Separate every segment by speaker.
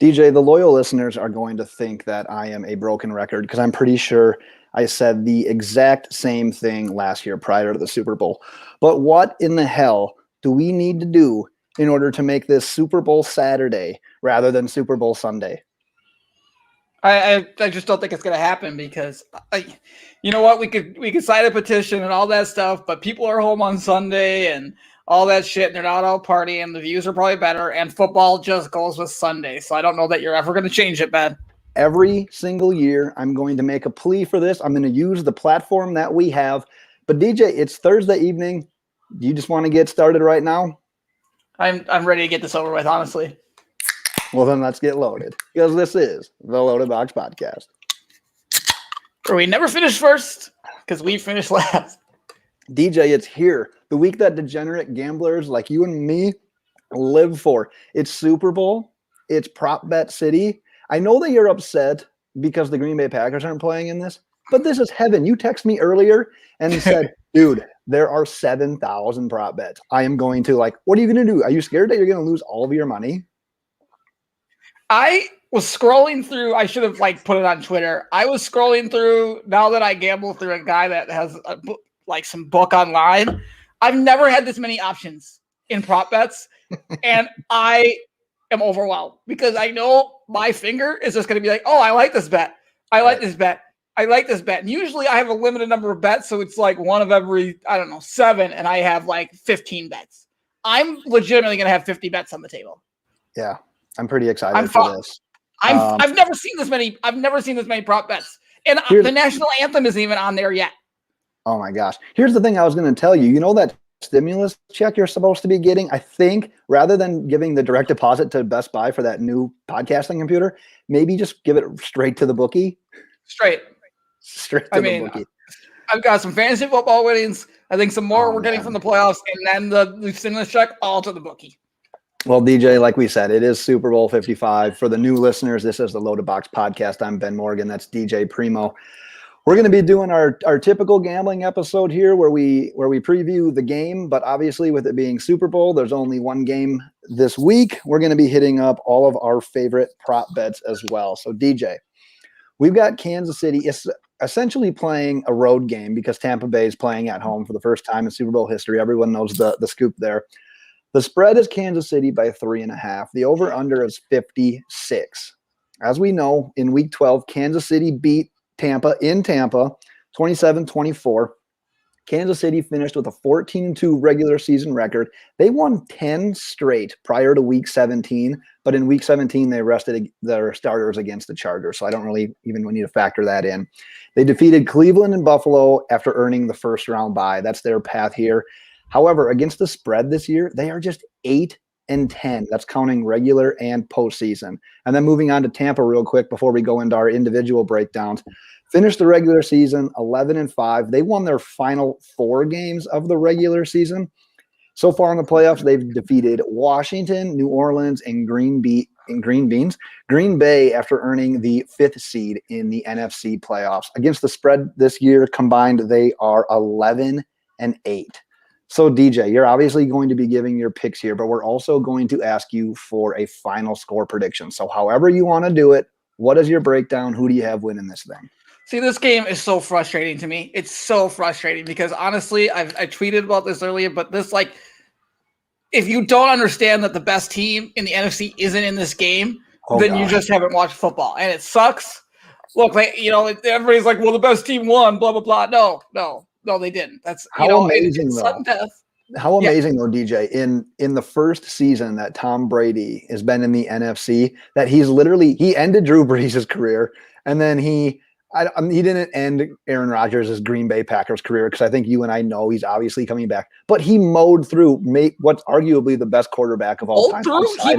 Speaker 1: DJ, the loyal listeners are going to think that I am a broken record because I'm pretty sure I said the exact same thing last year prior to the Super Bowl. But what in the hell do we need to do in order to make this Super Bowl Saturday rather than Super Bowl Sunday?
Speaker 2: I just don't think it's going to happen because, you know what, we could sign a petition and all that stuff, but people are home on Sunday and all that shit, and they're not out partying. The views are probably better, and football just goes with Sunday. So I don't know that you're ever going to change it, Ben.
Speaker 1: Every single year, I'm going to make a plea for this. I'm going to use the platform that we have. But DJ, it's Thursday evening. Do you just want to get started right now?
Speaker 2: I'm ready to get this over with, honestly.
Speaker 1: Well, then let's get loaded, because this is the Loaded Box Podcast.
Speaker 2: Where we never finish first, because we finish last.
Speaker 1: DJ, it's here. The week that degenerate gamblers like you and me live for. It's Super Bowl. It's prop bet city. I know that you're upset because the Green Bay Packers aren't playing in this, but this is heaven. You texted me earlier and said, dude, there are 7,000 prop bets. I am going to, what are you going to do? Are you scared that you're going to lose all of your money?
Speaker 2: I was scrolling through. I should have put it on Twitter. I was scrolling through now that I gamble through a guy that has some book online. I've never had this many options in prop bets, and I am overwhelmed because I know my finger is just going to be like, oh, I like this bet. I like this bet. I like this bet. And usually I have a limited number of bets, so it's one of every, 7, and I have 15 bets. I'm legitimately going to have 50 bets on the table.
Speaker 1: Yeah. I'm pretty excited for this.
Speaker 2: I've never seen this many. I've never seen this many prop bets, and the national anthem isn't even on there yet.
Speaker 1: Oh my gosh! Here's the thing I was going to tell you. You know that stimulus check you're supposed to be getting? I think rather than giving the direct deposit to Best Buy for that new podcasting computer, maybe just give it straight to the bookie.
Speaker 2: Straight
Speaker 1: to the bookie.
Speaker 2: I've got some fantasy football winnings. I think some more we're getting from the playoffs, and then the stimulus check all to the bookie.
Speaker 1: Well, DJ, like we said, it is Super Bowl 55. For the new listeners, this is the Loaded Box Podcast. I'm Ben Morgan. That's DJ Primo. We're going to be doing our typical gambling episode here where we preview the game, but obviously with it being Super Bowl, there's only one game this week. We're going to be hitting up all of our favorite prop bets as well. So DJ, we've got Kansas City essentially playing a road game because Tampa Bay is playing at home for the first time in Super Bowl history. Everyone knows the scoop there. The spread is Kansas City by 3.5. The over-under is 56. As we know, in Week 12, Kansas City beat Tampa in Tampa, 27-24. Kansas City finished with a 14-2 regular season record. They won 10 straight prior to Week 17, but in Week 17, they rested their starters against the Chargers, so I don't really even need to factor that in. They defeated Cleveland and Buffalo after earning the first-round bye. That's their path here. However, against the spread this year, they are just 8-10. That's counting regular and postseason. And then moving on to Tampa real quick before we go into our individual breakdowns. Finished the regular season 11-5. They won their final 4 games of the regular season. So far in the playoffs, they've defeated Washington, New Orleans, and Green Bay after earning the 5th seed in the NFC playoffs. Against the spread this year combined, they are 11-8. So, DJ, you're obviously going to be giving your picks here, but we're also going to ask you for a final score prediction. So, however you want to do it, what is your breakdown? Who do you have winning this thing?
Speaker 2: See, this game is so frustrating to me. It's so frustrating because, honestly, I tweeted about this earlier, but this, if you don't understand that the best team in the NFC isn't in this game, then you just haven't watched football, and it sucks. Look, everybody's like, well, the best team won, blah, blah, blah. No, they didn't. That's
Speaker 1: amazing, though.
Speaker 2: Sudden death.
Speaker 1: How amazing, though, DJ, in the first season that Tom Brady has been in the NFC, that he ended Drew Brees' career, and then he didn't end Aaron Rodgers' Green Bay Packers career because I think you and I know he's obviously coming back, but he mowed through what's arguably the best quarterback of all time.
Speaker 2: He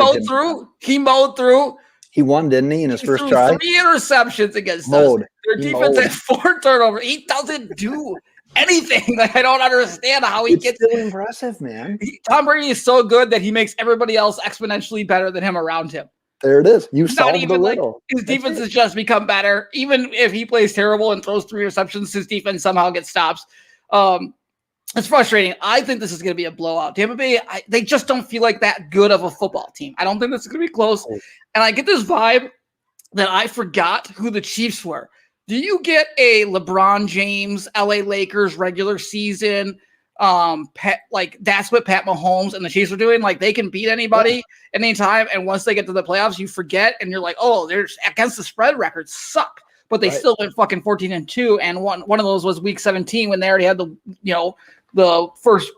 Speaker 2: mowed through.
Speaker 1: He won, didn't he, in his first try?
Speaker 2: 3 interceptions against us. Their defense had 4 turnovers. He doesn't do anything. I don't understand how he gets.
Speaker 1: It's still impressive, man.
Speaker 2: Tom Brady is so good that he makes everybody else exponentially better than him around him.
Speaker 1: There it is. You solved the riddle.
Speaker 2: His defense has just become better. Even if he plays terrible and throws 3 interceptions, his defense somehow gets stops. It's frustrating. I think this is going to be a blowout. Tampa Bay, they just don't feel like that good of a football team. I don't think this is going to be close. And I get this vibe that I forgot who the Chiefs were. Do you get a LeBron James, LA Lakers regular season? Like that's what Pat Mahomes and the Chiefs are doing. Like they can beat anybody at any time. And once they get to the playoffs, you forget and you're like, oh, there's against the spread records suck. But they still went fucking 14-2. And one of those was week 17 when they already had the first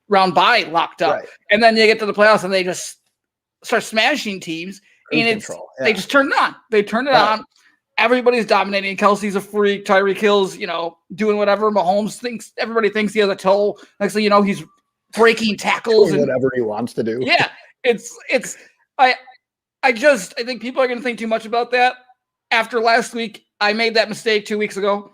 Speaker 2: round bye locked up. Right. And then they get to the playoffs and they just start smashing teams. And they just turn it on. They turn it on. Everybody's dominating. Kelsey's a freak. Tyreek Hill's, doing whatever. Mahomes everybody thinks he has a toe. Next thing you know, he's breaking tackles and
Speaker 1: whatever he wants to do.
Speaker 2: Yeah. I think people are going to think too much about that. After last week, I made that mistake 2 weeks ago.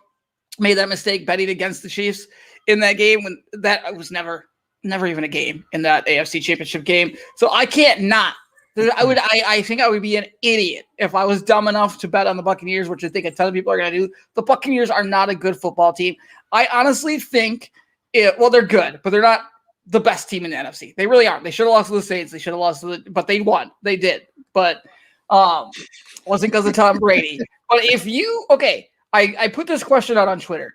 Speaker 2: Made that mistake betting against the Chiefs in that game when that was never even a game in that AFC Championship game. So I can't not. I think I would be an idiot if I was dumb enough to bet on the Buccaneers, which I think a ton of people are going to do. The Buccaneers are not a good football team. I honestly think they're good, but they're not the best team in the NFC. They really aren't. They should have lost to the Saints. They should have lost but they won. They did. But wasn't because of Tom Brady. But I put this question out on Twitter.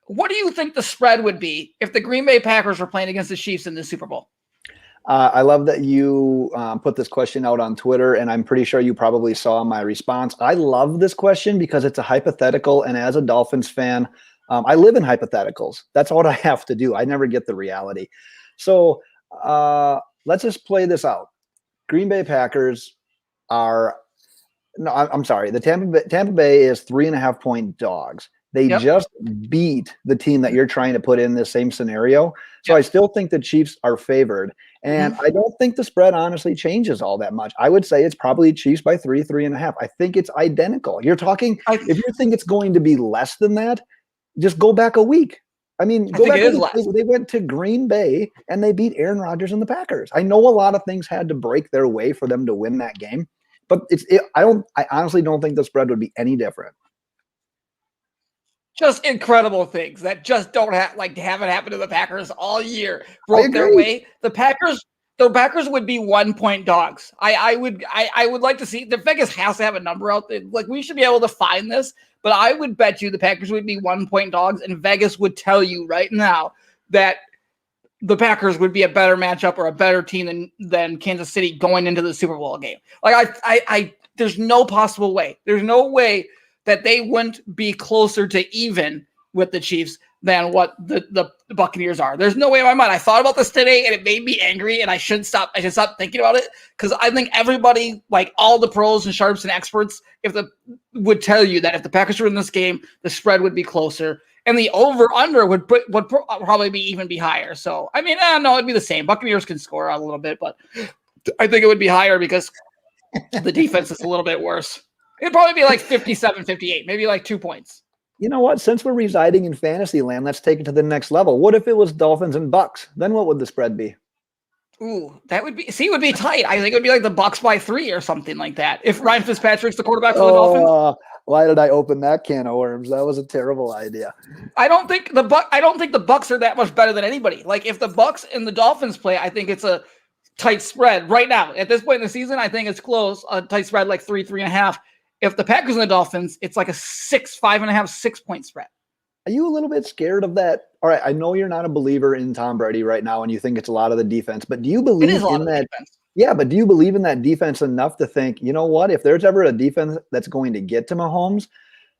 Speaker 2: What do you think the spread would be if the Green Bay Packers were playing against the Chiefs in the Super Bowl?
Speaker 1: I love that you put this question out on Twitter, and I'm pretty sure you probably saw my response. I love this question because it's a hypothetical, and as a Dolphins fan, I live in hypotheticals. That's what I have to do. I never get the reality. So let's just play this out. Green Bay Packers I'm sorry. The Tampa Bay is 3.5-point dogs. They just beat the team that you're trying to put in this same scenario. So I still think the Chiefs are favored. And I don't think the spread honestly changes all that much. I would say it's probably Chiefs by 3.5. I think it's identical. You're talking, if you think it's going to be less than that, just go back a week. I mean, they went to Green Bay and they beat Aaron Rodgers and the Packers. I know a lot of things had to break their way for them to win that game, but I honestly don't think the spread would be any different.
Speaker 2: Just incredible things that just haven't happened to the Packers all year. Broke their way. The Packers would be 1-point dogs. I would like to see the Vegas has to have a number out there. Like we should be able to find this, but I would bet you the Packers would be 1-point dogs, and Vegas would tell you right now that the Packers would be a better matchup or a better team than Kansas City going into the Super Bowl game. Like there's no possible way. There's no way that they wouldn't be closer to even with the Chiefs than what the Buccaneers are. There's no way in my mind. I thought about this today and it made me angry, and I should stop thinking about it, because I think everybody, like all the pros and sharps and experts, would tell you that if the Packers were in this game, the spread would be closer and the over-under would probably be higher. So, I mean, no, it'd be the same. Buccaneers can score a little bit, but I think it would be higher because the defense is a little bit worse. It'd probably be like 57-58, maybe like 2 points.
Speaker 1: You know what? Since we're residing in fantasy land, let's take it to the next level. What if it was Dolphins and Bucks? Then what would the spread be?
Speaker 2: Ooh, it would be tight. I think it would be like the Bucks by 3 or something like that. If Ryan Fitzpatrick's the quarterback for the Dolphins.
Speaker 1: Why did I open that can of worms? That was a terrible idea.
Speaker 2: I don't think the Bucks are that much better than anybody. Like if the Bucks and the Dolphins play, I think it's a tight spread right now. At this point in the season, I think it's close. A tight spread like 3.5. If the Packers and the Dolphins, it's like a 5.5, 6-point spread.
Speaker 1: Are you a little bit scared of that? All right, I know you're not a believer in Tom Brady right now, and you think it's a lot of the defense, but do you believe in that? Yeah, but do you believe in that defense enough to think, you know what? If there's ever a defense that's going to get to Mahomes,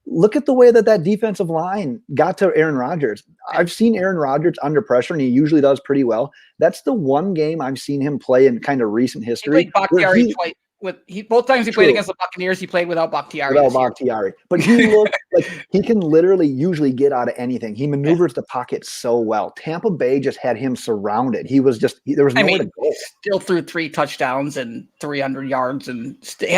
Speaker 1: look at the way that defensive line got to Aaron Rodgers. I've seen Aaron Rodgers under pressure, and he usually does pretty well. That's the one game I've seen him play in kind of recent history.
Speaker 2: Both times he played against the Buccaneers, he played without Bakhtiari.
Speaker 1: But he looked like he can literally usually get out of anything. He maneuvers the pocket so well. Tampa Bay just had him surrounded. There was nowhere to go.
Speaker 2: Still threw 3 touchdowns and 300 yards, and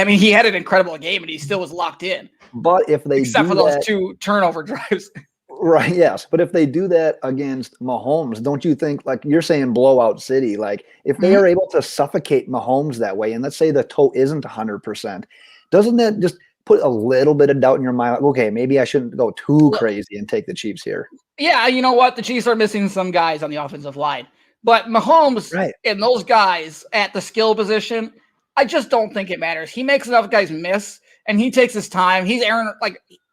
Speaker 2: he had an incredible game, and he still was locked in.
Speaker 1: But if they
Speaker 2: except for those 2 turnover drives.
Speaker 1: Right, yes. But if they do that against Mahomes, don't you think, like you're saying, blowout city, like if they are able to suffocate Mahomes that way, and let's say the toe isn't 100%, doesn't that just put a little bit of doubt in your mind. Like, okay, maybe I shouldn't go too crazy and take the Chiefs here.
Speaker 2: Yeah, you know what? The Chiefs are missing some guys on the offensive line. But Mahomes and those guys at the skill position, I just don't think it matters. He makes enough guys miss, and he takes his time. He's Aaron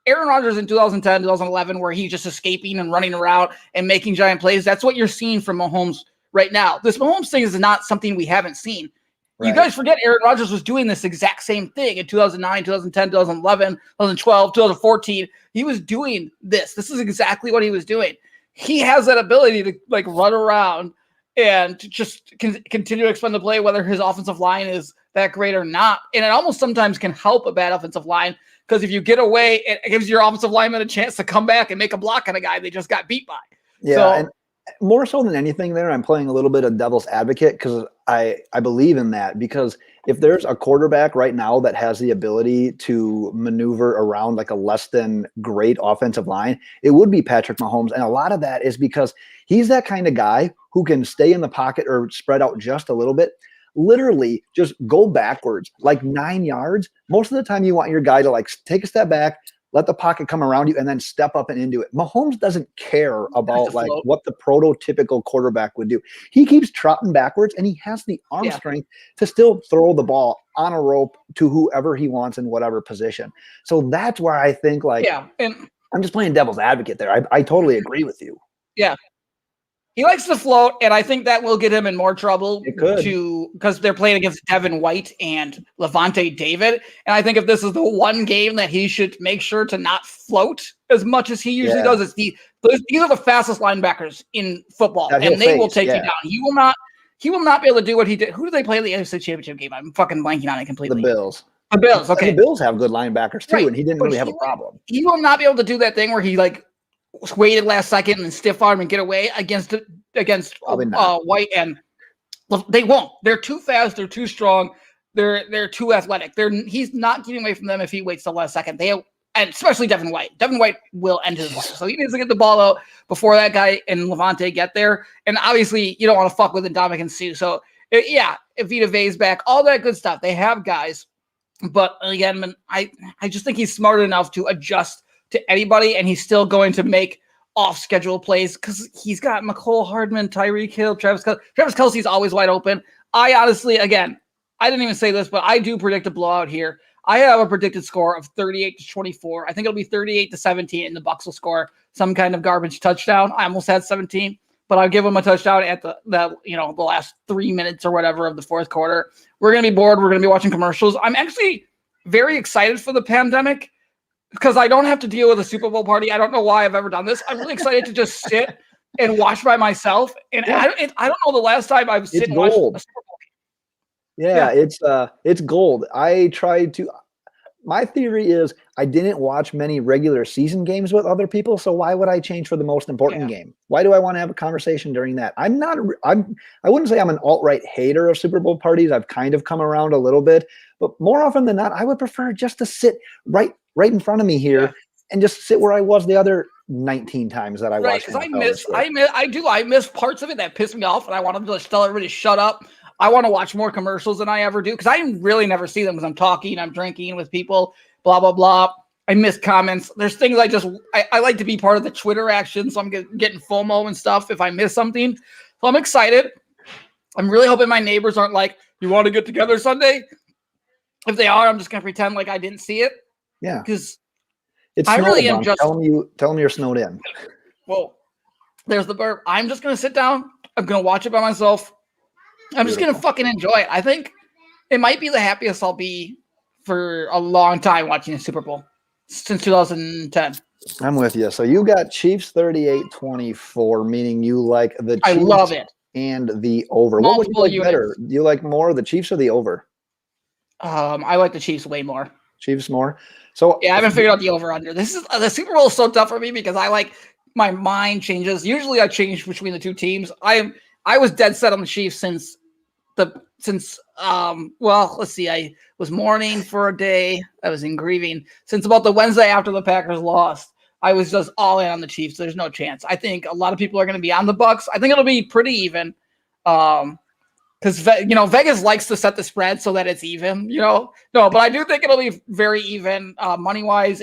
Speaker 2: Rodgers in 2010, 2011, where he's just escaping and running around and making giant plays. That's what you're seeing from Mahomes right now. This Mahomes thing is not something we haven't seen. Right. You guys forget Aaron Rodgers was doing this exact same thing in 2009, 2010, 2011, 2012, 2014. He was doing this. This is exactly what he was doing. He has that ability to like run around and to just continue to expand the play, whether his offensive line is that great or not. And it almost sometimes can help a bad offensive line because if you get away, it gives your offensive lineman a chance to come back and make a block on a guy they just got beat by.
Speaker 1: Yeah, so, and more so than anything there, I'm playing a little bit of devil's advocate because I believe in that, because if there's a quarterback right now that has the ability to maneuver around like a less than great offensive line, it would be Patrick Mahomes. And a lot of that is because he's that kind of guy who can stay in the pocket or spread out just a little bit, literally just go backwards like 9 yards. Most of the time you want your guy to like take a step back, let the pocket come around you, and then step up and into it. Mahomes doesn't care about like what the prototypical quarterback would do. He keeps trotting backwards, and he has the arm strength to still throw the ball on a rope to whoever he wants in whatever position. So that's where I think like,
Speaker 2: and
Speaker 1: I'm just playing devil's advocate there. I totally agree with you.
Speaker 2: Yeah. He likes to float, and I think that will get him in more trouble because they're playing against Devin White and Levante David. And I think if this is the one game that he should make sure to not float as much as he usually does, these are the fastest linebackers in football, and they will take you down. He will not be able to do what he did. Who do they play in the NFC Championship game? I'm fucking blanking on it completely.
Speaker 1: The Bills.
Speaker 2: The Bills, okay.
Speaker 1: And the Bills have good linebackers too, and he didn't really have a problem.
Speaker 2: He will not be able to do that thing where he like waited last second and stiff arm and get away against White, and they won't. They're too fast. They're too strong. They're too athletic. He's not getting away from them if he waits the last second. And especially Devin White. Devin White will end his life, so he needs to get the ball out before that guy and Levante get there. And obviously, you don't want to fuck with Ndamukong Suh. So if Vita Vea's back, all that good stuff. They have guys, but again, I just think he's smart enough to adjust to anybody, and he's still going to make off-schedule plays because he's got McCole Hardman, Tyreek Hill, Travis Kelsey. Travis Kelsey's always wide open. I honestly, again, I didn't even say this, but I do predict a blowout here. I have a predicted score of 38-24. I think it'll be 38-17, and the Bucs will score some kind of garbage touchdown. I almost had 17, but I'll give them a touchdown at the last 3 minutes or whatever of the fourth quarter. We're gonna be bored. We're gonna be watching commercials. I'm actually very excited for the pandemic, because I don't have to deal with a Super Bowl party. I don't know why I've ever done this. I'm really excited to just sit and watch by myself. And I don't know the last time I've sit and watched a Super Bowl game.
Speaker 1: Yeah, it's gold. I tried to. My theory is I didn't watch many regular season games with other people, so why would I change for the most important game? Why do I want to have a conversation during that? I wouldn't say I'm an alt-right hater of Super Bowl parties. I've kind of come around a little bit, but more often than not, I would prefer just to sit right in front of me here and just sit where I was the other 19 times that I watched.
Speaker 2: Because I miss parts of it that piss me off, and I want to just tell everybody to shut up. I want to watch more commercials than I ever do because I really never see them because I'm talking, I'm drinking with people, blah, blah, blah. I miss comments. There's things I like to be part of the Twitter action, so I'm getting FOMO and stuff if I miss something. So I'm excited. I'm really hoping my neighbors aren't like, you want to get together Sunday? If they are, I'm just going to pretend like I didn't see it.
Speaker 1: Yeah.
Speaker 2: Because
Speaker 1: I really am just... Tell them you're snowed in.
Speaker 2: Well, there's the burp. I'm just going to sit down. I'm going to watch it by myself. I'm just going to fucking enjoy it. I think it might be the happiest I'll be for a long time watching the Super Bowl since 2010.
Speaker 1: I'm with you. So you got Chiefs 38-24, meaning you like the Chiefs.
Speaker 2: I love it.
Speaker 1: And the over. What would you like better? Do you like more the Chiefs or the over?
Speaker 2: I like the Chiefs way more.
Speaker 1: Chiefs more. So
Speaker 2: yeah, I haven't figured out the over under. This is the Super Bowl is so tough for me because my mind changes. Usually I change between the two teams. I was dead set on the Chiefs since let's see, I was mourning for a day. I was in grieving since about the Wednesday after the Packers lost. I was just all in on the Chiefs. There's no chance. I think a lot of people are going to be on the Bucs. I think it'll be pretty even. because Vegas likes to set the spread so that it's even. No, but I do think it'll be very even money wise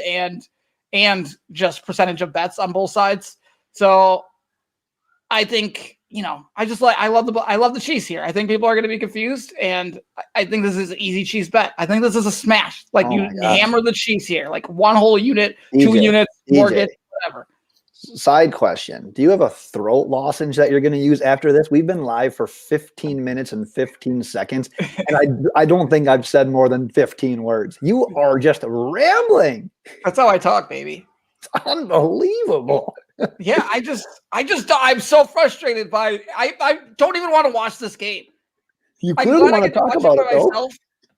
Speaker 2: and just percentage of bets on both sides. So I think I love the Chiefs here. I think people are going to be confused, and I think this is an easy Chiefs bet. I think this is a smash. Like hammer the Chiefs here, like one whole unit, two units, mortgage, whatever.
Speaker 1: Side question: do you have a throat lozenge that you're going to use after this? We've been live for 15 minutes and 15 seconds, and I don't think I've said more than 15 words. You are just rambling.
Speaker 2: That's how I talk, baby.
Speaker 1: It's unbelievable.
Speaker 2: Yeah, I'm so frustrated by I don't even want to watch this game.
Speaker 1: You clearly want to talk about it though.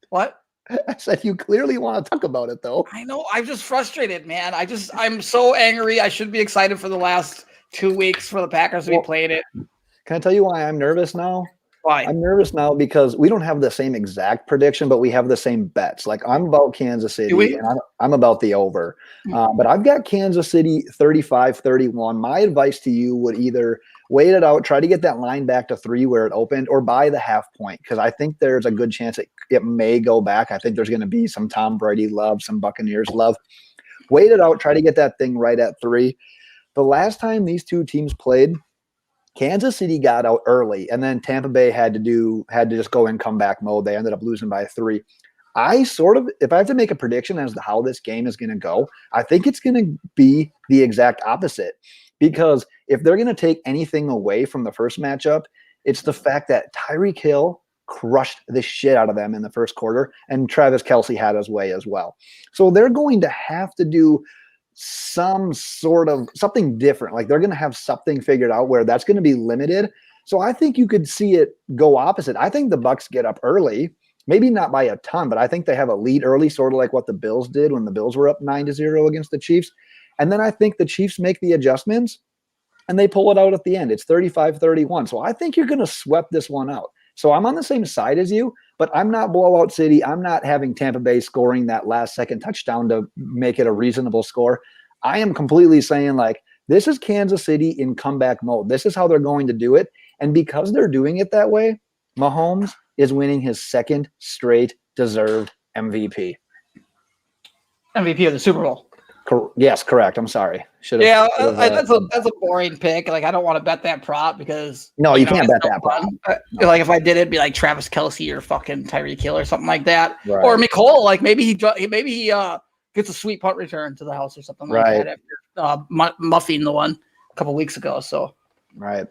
Speaker 2: What?
Speaker 1: I said you clearly want to talk about it though.
Speaker 2: I know. I'm just frustrated, man. I'm so angry. I should be excited for the last 2 weeks for the Packers to be playing it.
Speaker 1: Can I tell you why I'm nervous now?
Speaker 2: Why?
Speaker 1: I'm nervous now because we don't have the same exact prediction, but we have the same bets. Like I'm about Kansas City and I'm about the over. But I've got Kansas City 35-31. My advice to you would either wait it out, try to get that line back to 3 where it opened, or buy the half point because I think there's a good chance it may go back. I think there's going to be some Tom Brady love, some Buccaneers love. Wait it out, try to get that thing right at 3. The last time these two teams played, Kansas City got out early, and then Tampa Bay had to just go in comeback mode. They ended up losing by 3. If I have to make a prediction as to how this game is going to go, I think it's going to be the exact opposite. Because if they're going to take anything away from the first matchup, it's the fact that Tyreek Hill crushed the shit out of them in the first quarter, and Travis Kelsey had his way as well. So they're going to have to do some sort of something different. Like they're going to have something figured out where that's going to be limited. So I think you could see it go opposite. I think the Bucs get up early, maybe not by a ton, but I think they have a lead early, sort of like what the Bills did when the Bills were up 9-0 against the Chiefs. And then I think the Chiefs make the adjustments and they pull it out at the end. It's 35-31. So I think you're going to sweep this one out. So I'm on the same side as you, but I'm not blowout city. I'm not having Tampa Bay scoring that last second touchdown to make it a reasonable score. I am completely saying like, this is Kansas City in comeback mode. This is how they're going to do it. And because they're doing it that way, Mahomes is winning his second straight deserved MVP.
Speaker 2: MVP of the Super Bowl.
Speaker 1: Yes, correct. I'm sorry.
Speaker 2: That's a boring pick. Like I don't want to bet that prop because
Speaker 1: you can't bet that prop.
Speaker 2: Like if I did, it'd be like Travis Kelsey or fucking Tyreek Hill or something like that,
Speaker 1: right.
Speaker 2: Or Nicole. Like maybe he gets a sweet punt return to the house or something like that after muffing the one a couple weeks ago. So
Speaker 1: right.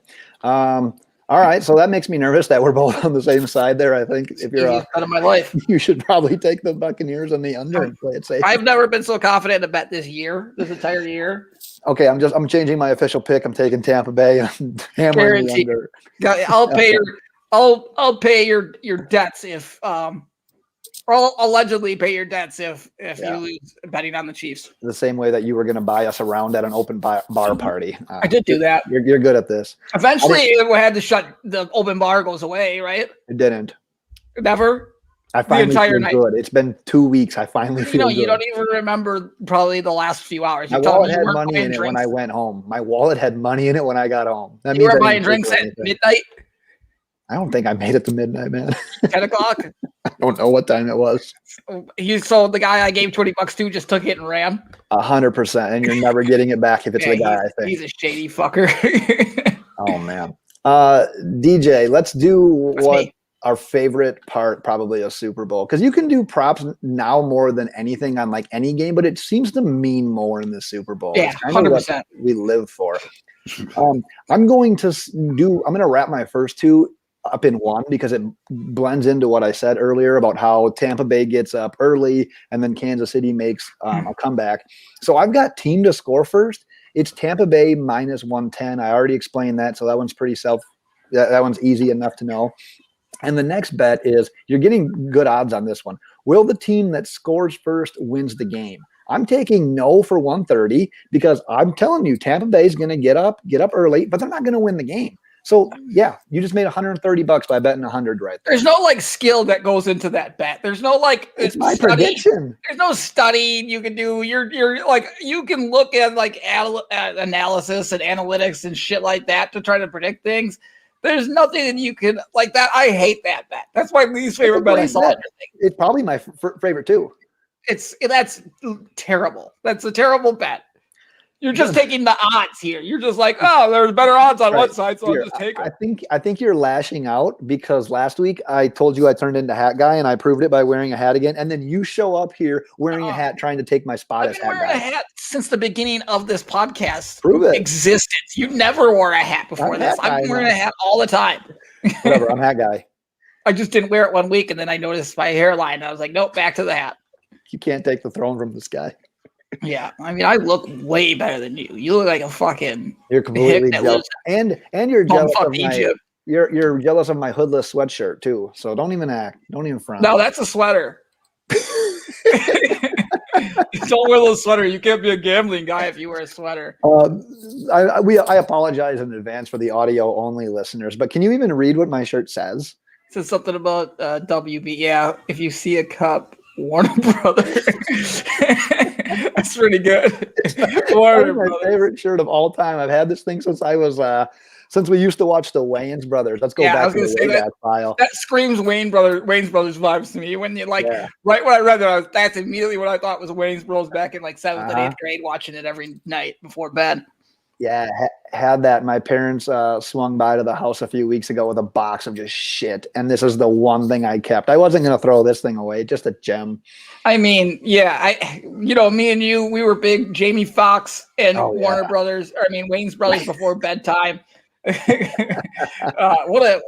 Speaker 1: All right, so that makes me nervous that we're both on the same side there. I think if you're
Speaker 2: out of my life,
Speaker 1: you should probably take the Buccaneers on the under and play it safe.
Speaker 2: I've never been so confident to bet this entire year.
Speaker 1: Okay, I'm changing my official pick. I'm taking Tampa Bay and hammering the under.
Speaker 2: I'll pay your debts if or I'll allegedly pay your debts if you lose betting on the Chiefs.
Speaker 1: The same way that you were going to buy us around at an open bar party.
Speaker 2: I did do that.
Speaker 1: You're good at this.
Speaker 2: Eventually, we had to shut the open bar goes away, right?
Speaker 1: It didn't.
Speaker 2: Never.
Speaker 1: I finally feel good. It's been 2 weeks. I finally feel good.
Speaker 2: You don't even remember probably the last few hours.
Speaker 1: My wallet had money in it when I went home. My wallet had money in it when I got home.
Speaker 2: You were buying drinks at midnight?
Speaker 1: I don't think I made it to midnight, man.
Speaker 2: 10 o'clock?
Speaker 1: I don't know what time it was.
Speaker 2: So the guy I gave $20 to just took it and ran?
Speaker 1: 100%. And you're never getting it back if it's the guy, I think.
Speaker 2: He's a shady fucker.
Speaker 1: Oh, man. DJ, let's do our favorite part probably of Super Bowl. Because you can do props now more than anything on like any game, but it seems to mean more in the Super Bowl.
Speaker 2: Yeah, 100%.
Speaker 1: We live for. I'm going to wrap my first two up in one because it blends into what I said earlier about how Tampa Bay gets up early and then Kansas City makes a comeback. So I've got team to score first. It's Tampa Bay minus 110. I already explained that. So that one's that one's easy enough to know. And the next bet is you're getting good odds on this one. Will the team that scores first wins the game? I'm taking no for 130 because I'm telling you, Tampa Bay is going to get up early, but they're not going to win the game. So yeah, you just made $130 by betting 100 right there.
Speaker 2: There's no like skill that goes into that bet. There's no like
Speaker 1: it's my prediction.
Speaker 2: There's no studying you can do. You're like you can look at like analysis and analytics and shit like that to try to predict things. There's nothing that you can like that. I hate that bet. That's my least favorite bet I saw.
Speaker 1: Bet. It's probably my favorite too.
Speaker 2: That's terrible. That's a terrible bet. You're just taking the odds here. You're just like, oh, there's better odds on one side, so I'll just take it.
Speaker 1: I think you're lashing out because last week I told you I turned into hat guy and I proved it by wearing a hat again. And then you show up here wearing a hat, trying to take my spot as hat guy. I've been wearing a hat
Speaker 2: since the beginning of this podcast
Speaker 1: existence.
Speaker 2: You never wore a hat before this. I've been wearing a hat all the time.
Speaker 1: Whatever, I'm hat guy.
Speaker 2: I just didn't wear it one week, and then I noticed my hairline. And I was like, nope, back to the hat.
Speaker 1: You can't take the throne from this guy.
Speaker 2: Yeah, I mean, I look way better than you. You look like a fucking.
Speaker 1: You're completely jealous, and you're jealous of my. You're jealous of my hoodless sweatshirt too. So don't even act. Don't even frown.
Speaker 2: No, that's a sweater. Don't wear those sweater. You can't be a gambling guy if you wear a sweater.
Speaker 1: I apologize in advance for the audio only listeners, but can you even read what my shirt says?
Speaker 2: It says something about WB. Yeah, if you see a cup, Warner Brothers. That's pretty good.
Speaker 1: Warner Brothers. My favorite shirt of all time. I've had this thing since I was since we used to watch the Wayans Brothers. Let's go back to the Wayback File.
Speaker 2: That screams Wayans Brothers vibes to me. When you right when I read that, that's immediately what I thought was Wayans Bros back in like 7th and 8th grade, watching it every night before bed.
Speaker 1: Yeah, had that. My parents swung by to the house a few weeks ago with a box of just shit, and this is the one thing I kept. I wasn't going to throw this thing away, just a gem.
Speaker 2: I mean, yeah, me and you, we were big Jamie Foxx and Warner Brothers, Wayans Brothers before bedtime. What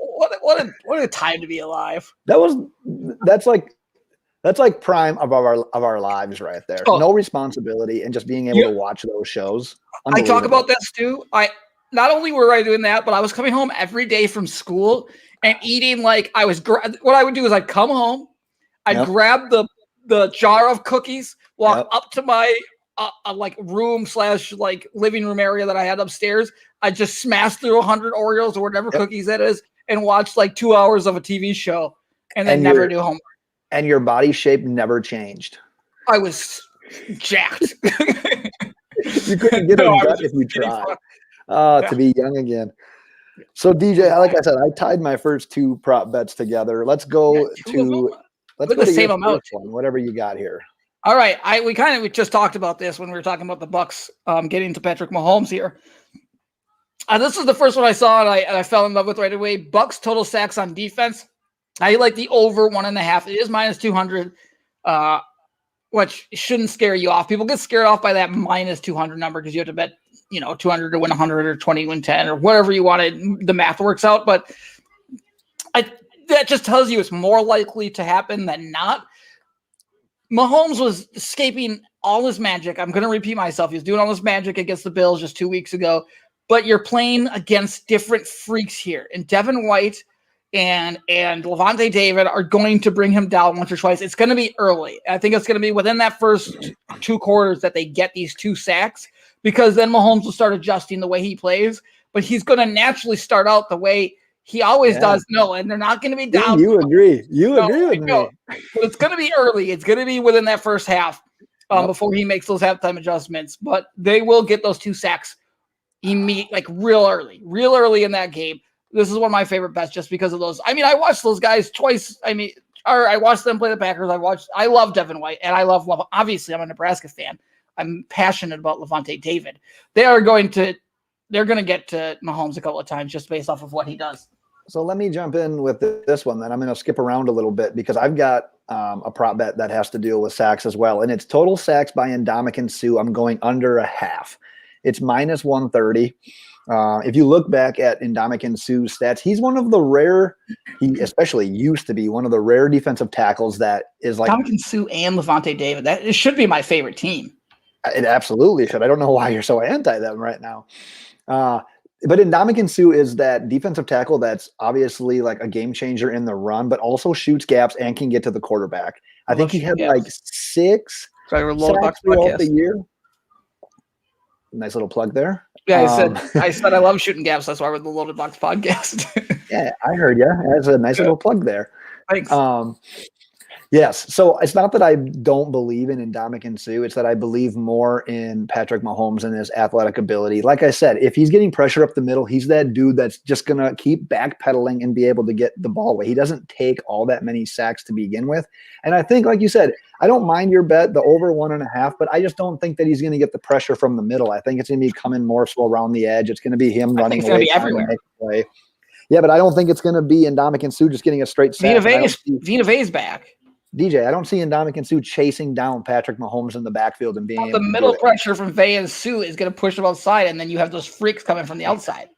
Speaker 2: a time to be alive.
Speaker 1: That's like prime of our lives right there. Oh. No responsibility and just being able to watch those shows.
Speaker 2: I talk about this too. Not only were I doing that, but I was coming home every day from school and eating what I would do is I'd come home, I'd grab the jar of cookies, walk up to my room / living room area that I had upstairs. I'd just smash through 100 Oreos or whatever cookies that is and watch 2 hours of a TV show and then never do homework.
Speaker 1: And your body shape never changed.
Speaker 2: I was jacked.
Speaker 1: You couldn't get a gut if you tried. To be young again. So DJ, like I said, I tied my first 2 prop bets together. Let's go to
Speaker 2: the same amount.
Speaker 1: Whatever you got here.
Speaker 2: All right. We just talked about this when we were talking about the Bucks getting to Patrick Mahomes here. This is the first one I saw and I fell in love with right away. Bucks total sacks on defense. I like the over 1.5. It is minus 200, which shouldn't scare you off. People get scared off by that minus 200 number because you have to bet, 200 to win 100 or 20 to win 10 or whatever you wanted. The math works out, but that just tells you it's more likely to happen than not. Mahomes was escaping all his magic. I'm going to repeat myself. He was doing all this magic against the Bills just 2 weeks ago, but you're playing against different freaks here. And Devin White and Levante David are going to bring him down once or twice. It's going to be early. I think it's going to be within that first 2 quarters that they get these 2 sacks, because then Mahomes will start adjusting the way he plays, but he's going to naturally start out the way he always does. No, and they're not going to be down.
Speaker 1: You agree. You agree with me.
Speaker 2: But it's going to be early. It's going to be within that first half before he makes those halftime adjustments, but they will get those 2 sacks real early in that game. This is one of my favorite bets just because of those. I watched those guys twice. I watched them play the Packers. I love Devin White, and obviously I'm a Nebraska fan. I'm passionate about Levante David. They're going to get to Mahomes a couple of times just based off of what he does.
Speaker 1: So let me jump in with this one then. I'm going to skip around a little bit because I've got a prop bet that has to deal with sacks as well. And it's total sacks by Ndamukong Suh. I'm going under a half. It's minus 130. If you look back at Ndamukong Suh's stats, he's one of the rare, he especially used to be one of the rare defensive tackles that is like
Speaker 2: Ndamukong Suh and Levante David. It should be my favorite team.
Speaker 1: It absolutely should. I don't know why you're so anti them right now. But Ndamukong Suh is that defensive tackle that's obviously like a game changer in the run, but also shoots gaps and can get to the quarterback. I think he had like 6 sacks throughout the year. Nice little plug there.
Speaker 2: Yeah, I said I love shooting gaps. That's why we're the Loaded Box podcast.
Speaker 1: Yeah, I heard you. That's a nice little plug there.
Speaker 2: Thanks.
Speaker 1: Yes. So it's not that I don't believe in Ndamukong Suh. It's that I believe more in Patrick Mahomes and his athletic ability. Like I said, if he's getting pressure up the middle, he's that dude that's just going to keep backpedaling and be able to get the ball away. He doesn't take all that many sacks to begin with. And I think, like you said, I don't mind your bet, the over 1.5, but I just don't think that he's going to get the pressure from the middle. I think it's going to be coming more so around the edge. It's going to be him running away.
Speaker 2: Everywhere.
Speaker 1: Play. Yeah, but I don't think it's going to be Ndamukong Suh just getting a straight sack.
Speaker 2: Vita Vea's back.
Speaker 1: DJ, I don't see Ndamukong Suh chasing down Patrick Mahomes in the backfield and being able
Speaker 2: the middle pressure from Vea and Suh is going to push them outside, and then you have those freaks coming from the outside.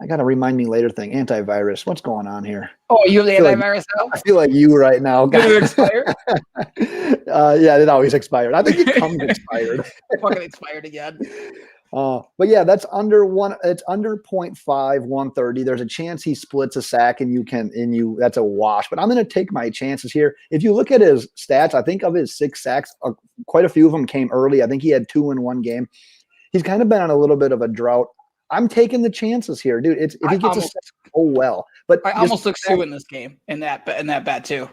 Speaker 1: I got to remind me later thing. Antivirus. What's going on here?
Speaker 2: Oh, you have the antivirus now?
Speaker 1: I feel like you right now.
Speaker 2: Did it expire?
Speaker 1: Yeah, it always expired. I think it comes expired.
Speaker 2: Fucking expired again.
Speaker 1: But yeah, that's under one. It's under 0.5, 130. There's a chance he splits a sack and that's a wash. But I'm going to take my chances here. If you look at his stats, I think of his 6 sacks, quite a few of them came early. I think he had 2 in one game. He's kind of been on a little bit of a drought. I'm taking the chances here, dude. If he gets a sack, oh well. But
Speaker 2: I almost took Suh in this game in that bet too.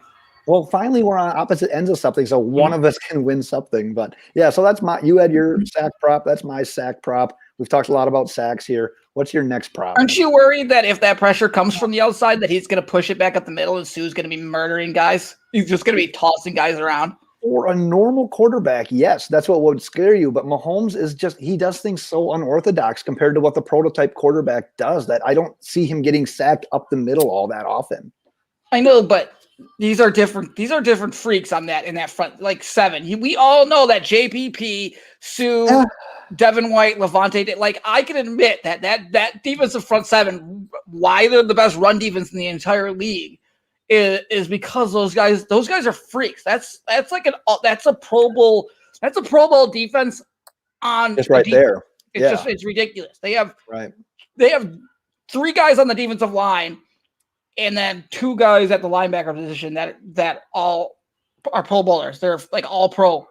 Speaker 1: Well, finally, we're on opposite ends of something, so one of us can win something. But yeah, so that's you had your sack prop. That's my sack prop. We've talked a lot about sacks here. What's your next prop?
Speaker 2: Aren't you worried that if that pressure comes from the outside, that he's going to push it back up the middle and Suh's going to be murdering guys? He's just going to be tossing guys around.
Speaker 1: For a normal quarterback, yes, that's what would scare you. But Mahomes he does things so unorthodox compared to what the prototype quarterback does that I don't see him getting sacked up the middle all that often.
Speaker 2: I know, but these are different freaks on that in that front, like 7. We all know that JPP, Suh, Devin White, Levante. Like I can admit that defensive front 7, why they're the best run defense in the entire league, is because those guys are freaks. That's a Pro Bowl defense on
Speaker 1: it's right there.
Speaker 2: It's ridiculous. They have 3 guys on the defensive line. And then 2 guys at the linebacker position that all are Pro Bowlers. They're like all pro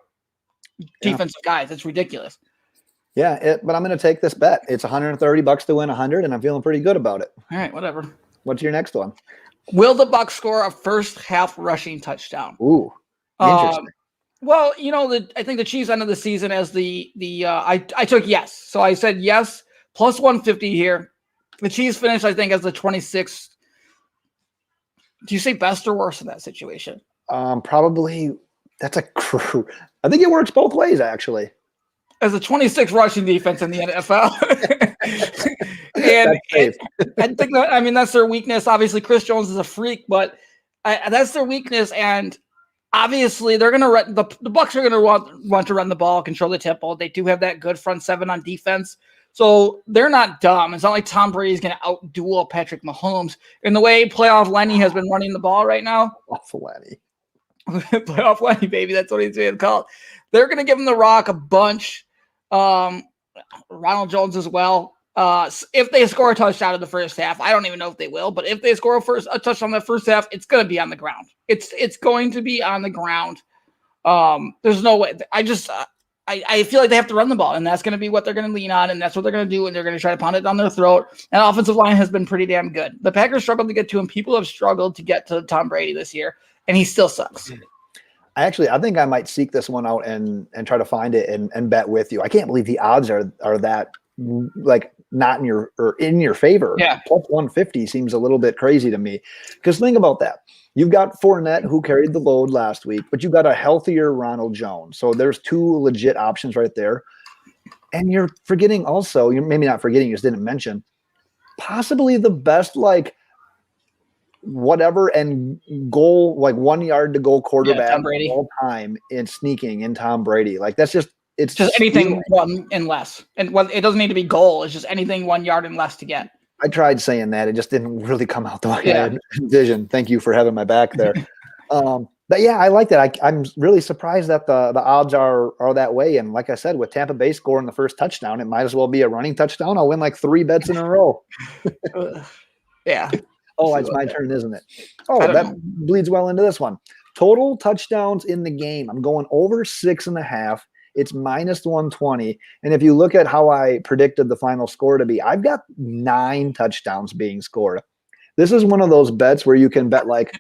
Speaker 2: defensive guys. It's ridiculous.
Speaker 1: Yeah, but I'm going to take this bet. It's $130 to win 100, and I'm feeling pretty good about it.
Speaker 2: All right, whatever.
Speaker 1: What's your next one?
Speaker 2: Will the Bucs score a first half rushing touchdown?
Speaker 1: Ooh, interesting.
Speaker 2: Well, I think the Chiefs ended the season as I took yes. So I said yes, plus 150 here. The Chiefs finished, I think, as the 26th. Do you say best or worse in that situation?
Speaker 1: Probably that's a crew. I think it works both ways, actually.
Speaker 2: As a 26 rushing defense in the NFL. and I think that's their weakness. Obviously, Chris Jones is a freak, but that's their weakness. And obviously, they're going to run. The Bucs are going to want to run the ball, control the tempo. They do have that good front 7 on defense. So they're not dumb. It's not like Tom Brady is going to out-duel Patrick Mahomes. In the way playoff Lenny has been running the ball right now. Playoff Lenny, baby. That's what he's being called. They're going to give him the rock a bunch. Ronald Jones as well. If they score a touchdown in the first half, I don't even know if they will, but if they score a touchdown in the first half, it's going to be on the ground. It's going to be on the ground. There's no way. I feel like they have to run the ball, and that's going to be what they're going to lean on, and that's what they're going to do, and they're going to try to pound it down their throat. And offensive line has been pretty damn good. The Packers struggled to get to him. People have struggled to get to Tom Brady this year, and he still sucks.
Speaker 1: I think I might seek this one out and try to find it and bet with you. I can't believe the odds are that like not in your favor.
Speaker 2: Yeah.
Speaker 1: Plus 150 seems a little bit crazy to me. Because think about that. You've got Fournette, who carried the load last week, but you've got a healthier Ronald Jones. So there's 2 legit options right there. And you're forgetting also, you're maybe not forgetting, you just didn't mention, possibly the best, like, whatever and goal, like 1 yard to goal quarterback of all time in sneaking in Tom Brady. Like, it's just
Speaker 2: anything 1 and less. And it doesn't need to be goal. It's just anything 1 yard and less to get.
Speaker 1: I tried saying that. It just didn't really come out the way I envisioned. Thank you for having my back there. But yeah, I like that. I'm really surprised that the odds are that way. And like I said, with Tampa Bay scoring the first touchdown, it might as well be a running touchdown. I'll win like 3 bets in a row.
Speaker 2: Yeah.
Speaker 1: Oh, it's my turn, isn't it? Oh, that bleeds well into this one. Total touchdowns in the game. I'm going over 6.5. It's minus 120. And if you look at how I predicted the final score to be, I've got 9 touchdowns being scored. This is one of those bets where you can bet like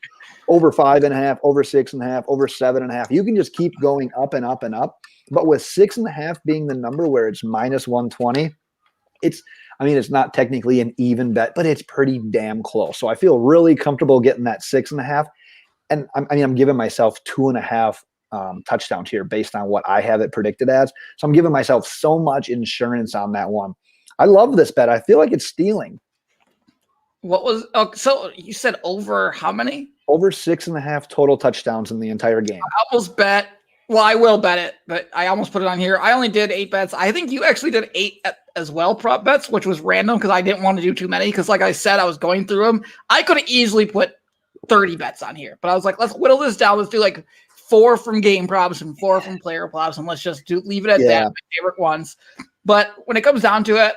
Speaker 1: over 5.5, over 6.5, over 7.5. You can just keep going up and up and up. But with 6.5 being the number where it's minus 120, it's not technically an even bet, but it's pretty damn close. So I feel really comfortable getting that 6.5. And I'm giving myself 2.5 touchdowns here based on what I have it predicted as. So I'm giving myself so much insurance on that one. I love this bet. I feel like it's stealing.
Speaker 2: What was so you said over how many?
Speaker 1: Over 6.5 total touchdowns in the entire game.
Speaker 2: I almost bet. Well, I will bet it, but I almost put it on here. I only did 8 bets. I think you actually did 8 as well, prop bets, which was random because I didn't want to do too many. Because like I said, I was going through them. I could have easily put 30 bets on here, but I was like, let's whittle this down. Let's do like 4 from game props and 4 from player props, and let's just leave it at that. My favorite ones. But when it comes down to it,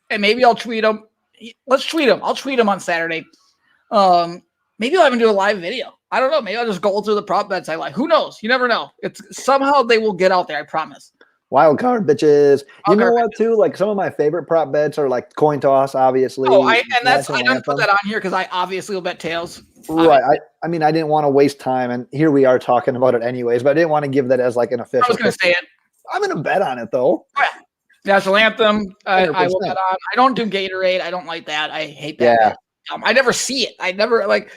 Speaker 2: and maybe I'll tweet them. Let's tweet them. I'll tweet them on Saturday. Maybe I'll even do a live video. I don't know. Maybe I'll just go through the prop bets I like. Who knows? You never know. It's somehow they will get out there. I promise.
Speaker 1: Wild card bitches. You know what too? Like some of my favorite prop bets are like coin toss, obviously.
Speaker 2: Oh, I didn't put that on here because I obviously will bet tails.
Speaker 1: Right. I didn't want to waste time, and here we are talking about it anyways. But I didn't want to give that as like an official.
Speaker 2: I was going to say it.
Speaker 1: I'm going to bet on it though.
Speaker 2: Oh, yeah. National Anthem. I will bet on. I don't do Gatorade. I don't like that. I hate that.
Speaker 1: Yeah.
Speaker 2: I never see it. I never like.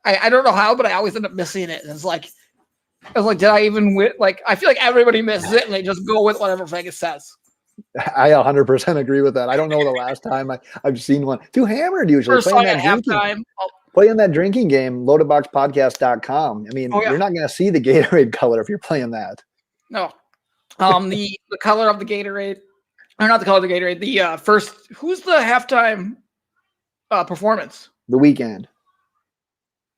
Speaker 2: I don't know how, but I always end up missing it. And it's like, I was like, did I even win? Like, I feel like everybody misses it, and they just go with whatever Vegas says.
Speaker 1: I 100% agree with that. I don't know the last time I've seen one. Too hammered usually. Playing that drinking game, loadedboxpodcast.com. You're not going to see the Gatorade color if you're playing that.
Speaker 2: No. The color of the Gatorade, or not the color of the Gatorade, the first, who's the halftime performance?
Speaker 1: The Weeknd.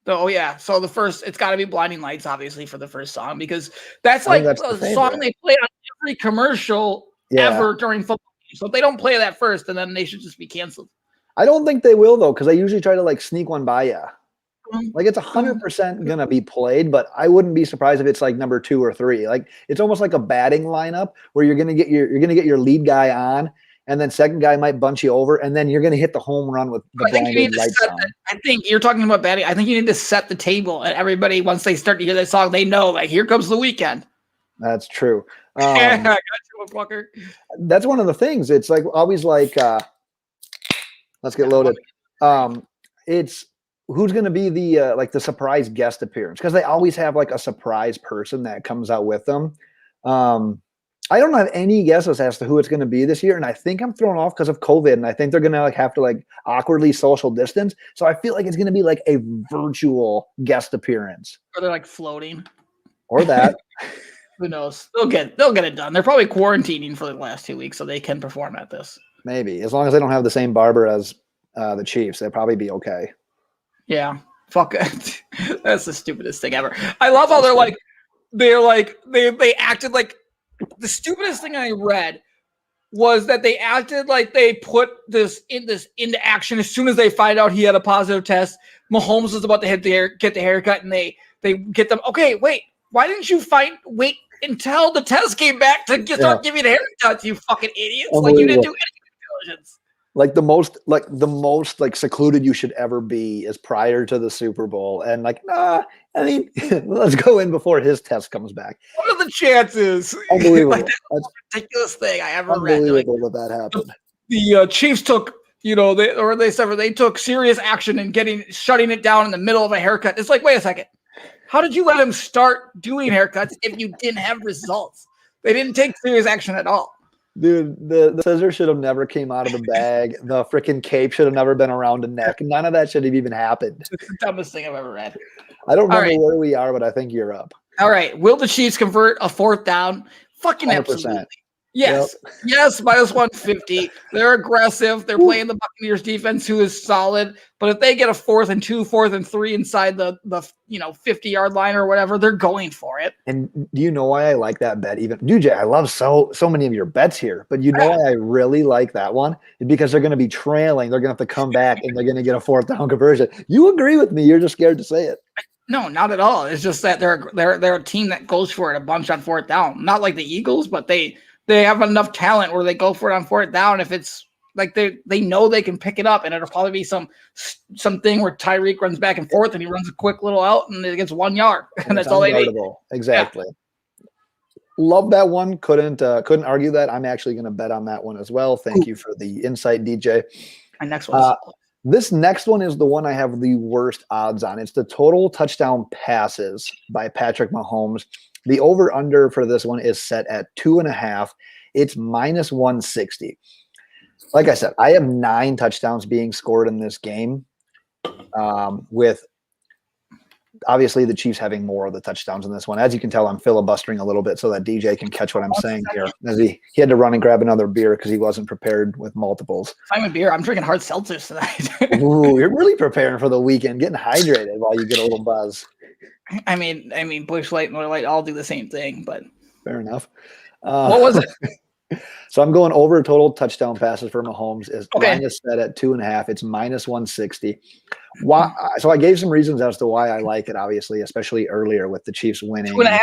Speaker 2: Oh yeah, so the first, it's got to be Blinding Lights, obviously, for the first song, because that's like a song they play on every commercial ever during football games. So if they don't play that first, and then they should just be canceled. I
Speaker 1: don't think they will though, because they usually try to like sneak one by you. Like it's 100% gonna be played, but I wouldn't be surprised if it's like number 2 or 3. Like it's almost like a batting lineup where you're gonna get your lead guy on. And then second guy might bunch you over, and then you're going to hit the home run with the blinding lights on.
Speaker 2: I think you're talking about batting. I think you need to set the table, and everybody, once they start to hear that song, they know, like, here comes the Weeknd.
Speaker 1: That's true.
Speaker 2: I got you, fucker.
Speaker 1: That's one of the things. It's like always like, let's get loaded. It's who's going to be the like the surprise guest appearance, because they always have like a surprise person that comes out with them. I don't have any guesses as to who it's going to be this year, and I think I'm thrown off because of COVID, and I think they're going to like have to like awkwardly social distance. So I feel like it's going to be like a virtual guest appearance,
Speaker 2: or they're like floating,
Speaker 1: or that.
Speaker 2: Who knows? They'll get it done. They're probably quarantining for the last 2 weeks, so they can perform at this.
Speaker 1: Maybe, as long as they don't have the same barber as the Chiefs, they'll probably be okay.
Speaker 2: Yeah, fuck it. That's the stupidest thing ever. I love how they acted like. The stupidest thing I read was that they acted like they put this into action as soon as they find out he had a positive test. Mahomes was about to get the haircut, and they get them. Okay, wait. Why didn't you wait until the test came back to start giving haircuts? You fucking idiots! Like you didn't do any diligence.
Speaker 1: Like the most secluded you should ever be is prior to the Super Bowl, and let's go in before his test comes back.
Speaker 2: What are the chances?
Speaker 1: Unbelievable.
Speaker 2: That's the most ridiculous thing I ever read.
Speaker 1: Unbelievable that happened.
Speaker 2: The Chiefs took, they took serious action in shutting it down in the middle of a haircut. It's like, wait a second. How did you let him start doing haircuts if you didn't have results? They didn't take serious action at all.
Speaker 1: Dude, the scissors should have never came out of the bag. The freaking cape should have never been around the neck. None of that should have even happened.
Speaker 2: It's the dumbest thing I've ever read.
Speaker 1: I don't remember where we are, but I think you're up.
Speaker 2: All right. Will the Chiefs convert a 4th down? Fucking 100%. Absolutely. Yes. Yep. Yes, minus 150. They're aggressive. They're playing the Buccaneers defense, who is solid. But if they get a 4th and 2, 4th and 3 inside the 50-yard line or whatever, they're going for it.
Speaker 1: And do you know why I like that bet? Even DJ, I love so many of your bets here. But you know why I really like that one? Because they're going to be trailing. They're going to have to come back, and they're going to get a 4th down conversion. You agree with me. You're just scared to say it.
Speaker 2: No, not at all. It's just that they're a team that goes for it a bunch on 4th down. Not like the Eagles, but they have enough talent where they go for it on 4th down if it's Like they know they can pick it up, and it'll probably be something where Tyreek runs back and forth, and he runs a quick little out, and it gets 1 yard, and that's all they need.
Speaker 1: Exactly. Yeah. Love that one. Couldn't argue that. I'm actually going to bet on that one as well. Thank you for the insight, DJ.
Speaker 2: My next one.
Speaker 1: This next one is the one I have the worst odds on. It's the total touchdown passes by Patrick Mahomes. The over-under for this one is set at 2.5. It's minus 160. Like I said, I have 9 touchdowns being scored in this game, with obviously the Chiefs having more of the touchdowns in this one. As you can tell, I'm filibustering a little bit so that DJ can catch what I'm saying here. As he had to run and grab another beer because he wasn't prepared with multiples.
Speaker 2: I'm a beer. I'm drinking hard seltzers tonight.
Speaker 1: Ooh, you're really preparing for the weekend, getting hydrated while you get a little buzz.
Speaker 2: I mean, Busch Light and Miller Light all do the same thing, but
Speaker 1: fair enough.
Speaker 2: What was it?
Speaker 1: So I'm going over total touchdown passes for Mahomes is minus set at 2.5. It's minus 160. Why? So I gave some reasons as to why I like it, obviously, especially earlier with the Chiefs winning.
Speaker 2: 2.5?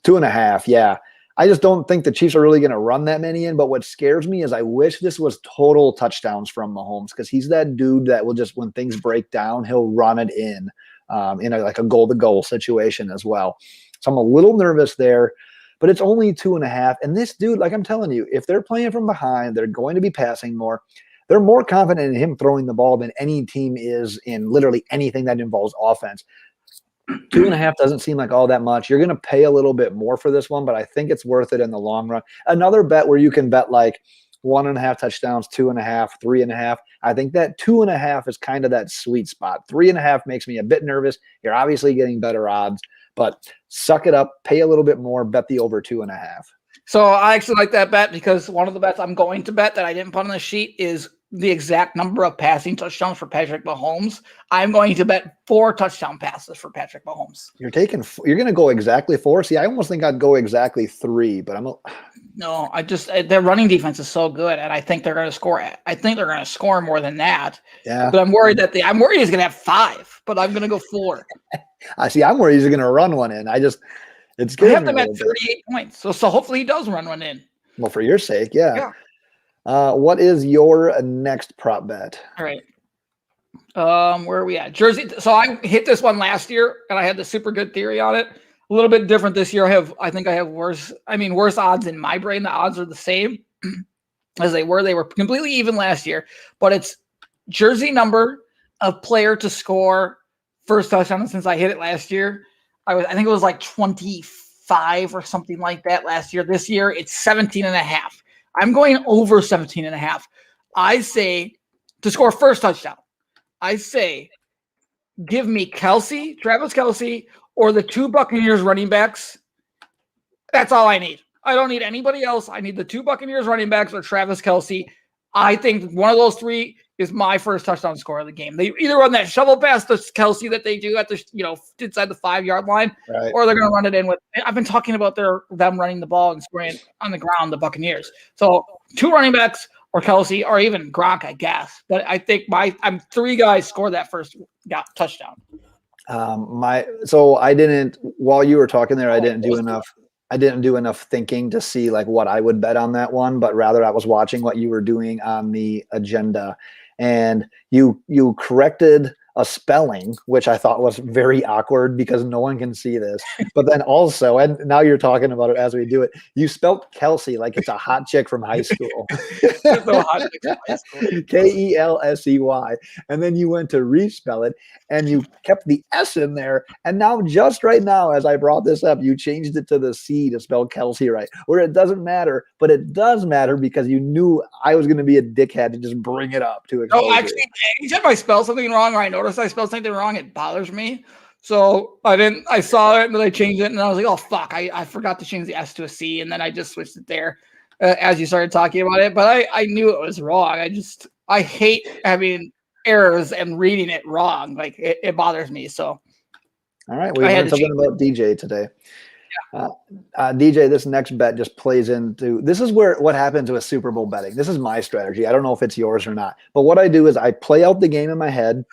Speaker 1: 2.5, yeah. I just don't think the Chiefs are really going to run that many in. But what scares me is I wish this was total touchdowns from Mahomes, because he's that dude that will just, when things break down, he'll run it in like a goal-to-goal situation as well. So I'm a little nervous there. But it's only 2.5. And this dude, like I'm telling you, if they're playing from behind, they're going to be passing more. They're more confident in him throwing the ball than any team is in literally anything that involves offense. 2.5 doesn't seem like all that much. You're going to pay a little bit more for this one, but I think it's worth it in the long run. Another bet where you can bet like 1.5 touchdowns, 2.5, 3.5. I think that 2.5 is kind of that sweet spot. 3.5 makes me a bit nervous. You're obviously getting better odds. But suck it up, pay a little bit more, bet the over 2.5.
Speaker 2: So I actually like that bet, because one of the bets I'm going to bet that I didn't put on the sheet is the exact number of passing touchdowns for Patrick Mahomes. I'm going to bet 4 touchdown passes for Patrick Mahomes.
Speaker 1: You're going to go exactly 4? See, I almost think I'd go exactly 3, but
Speaker 2: no, their running defense is so good, and I think they're going to score. I think they're going to score more than that.
Speaker 1: Yeah.
Speaker 2: But I'm worried he's going to have 5, but I'm going to go 4.
Speaker 1: I see. I'm worried he's going to run one in. It's good.
Speaker 2: I have them at 38 points. So hopefully he does run one in.
Speaker 1: Well, for your sake, yeah. What is your next prop bet?
Speaker 2: All right. Where are we at? Jersey. So I hit this one last year, and I had the super good theory on it. A little bit different this year. I think I have worse odds in my brain. The odds are the same as they were. They were completely even last year, but it's jersey number of player to score first touchdown since I hit it last year. I think it was like 25 or something like that last year. This year it's 17.5. I'm going over 17.5. I say to score first touchdown. I say give me Travis Kelsey, or the 2 Buccaneers running backs. That's all I need. I don't need anybody else. I need the 2 Buccaneers running backs or Travis Kelsey. I think one of those 3 is my first touchdown score of the game. They either run that shovel pass to Kelsey that they do at the inside the 5-yard line, or they're going to run it in with. I've been talking about them running the ball and scoring on the ground. The Buccaneers. So 2 running backs or Kelsey or even Gronk, I guess. But I think I'm 3 guys score that first touchdown.
Speaker 1: So I didn't. While you were talking there, I didn't do enough. I didn't do enough thinking to see like what I would bet on that one, but rather I was watching what you were doing on the agenda. And you corrected a spelling, which I thought was very awkward because no one can see this. But then also, and now you're talking about it as we do it, you spelled Kelsey like it's a hot chick from high school. Kelsey. And then you went to respell it and you kept the S in there. And now, just right now, as I brought this up, you changed it to the C to spell Kelsey right, where it doesn't matter, but it does matter because you knew I was going to be a dickhead to just bring it up to expose
Speaker 2: actually, anytime I spell something wrong or I notice I spelled something wrong, it bothers me. So I saw it and then I changed it and I was like, oh fuck, I forgot to change the S to a C, and then I just switched it there as you started talking about it. But I knew it was wrong. I hate having errors and reading it wrong. Like it bothers me. So
Speaker 1: all right, we learned something about DJ today. Yeah. DJ, this next bet just plays into, this is what happens with Super Bowl betting. This is my strategy. I don't know if it's yours or not, but what I do is I play out the game in my head,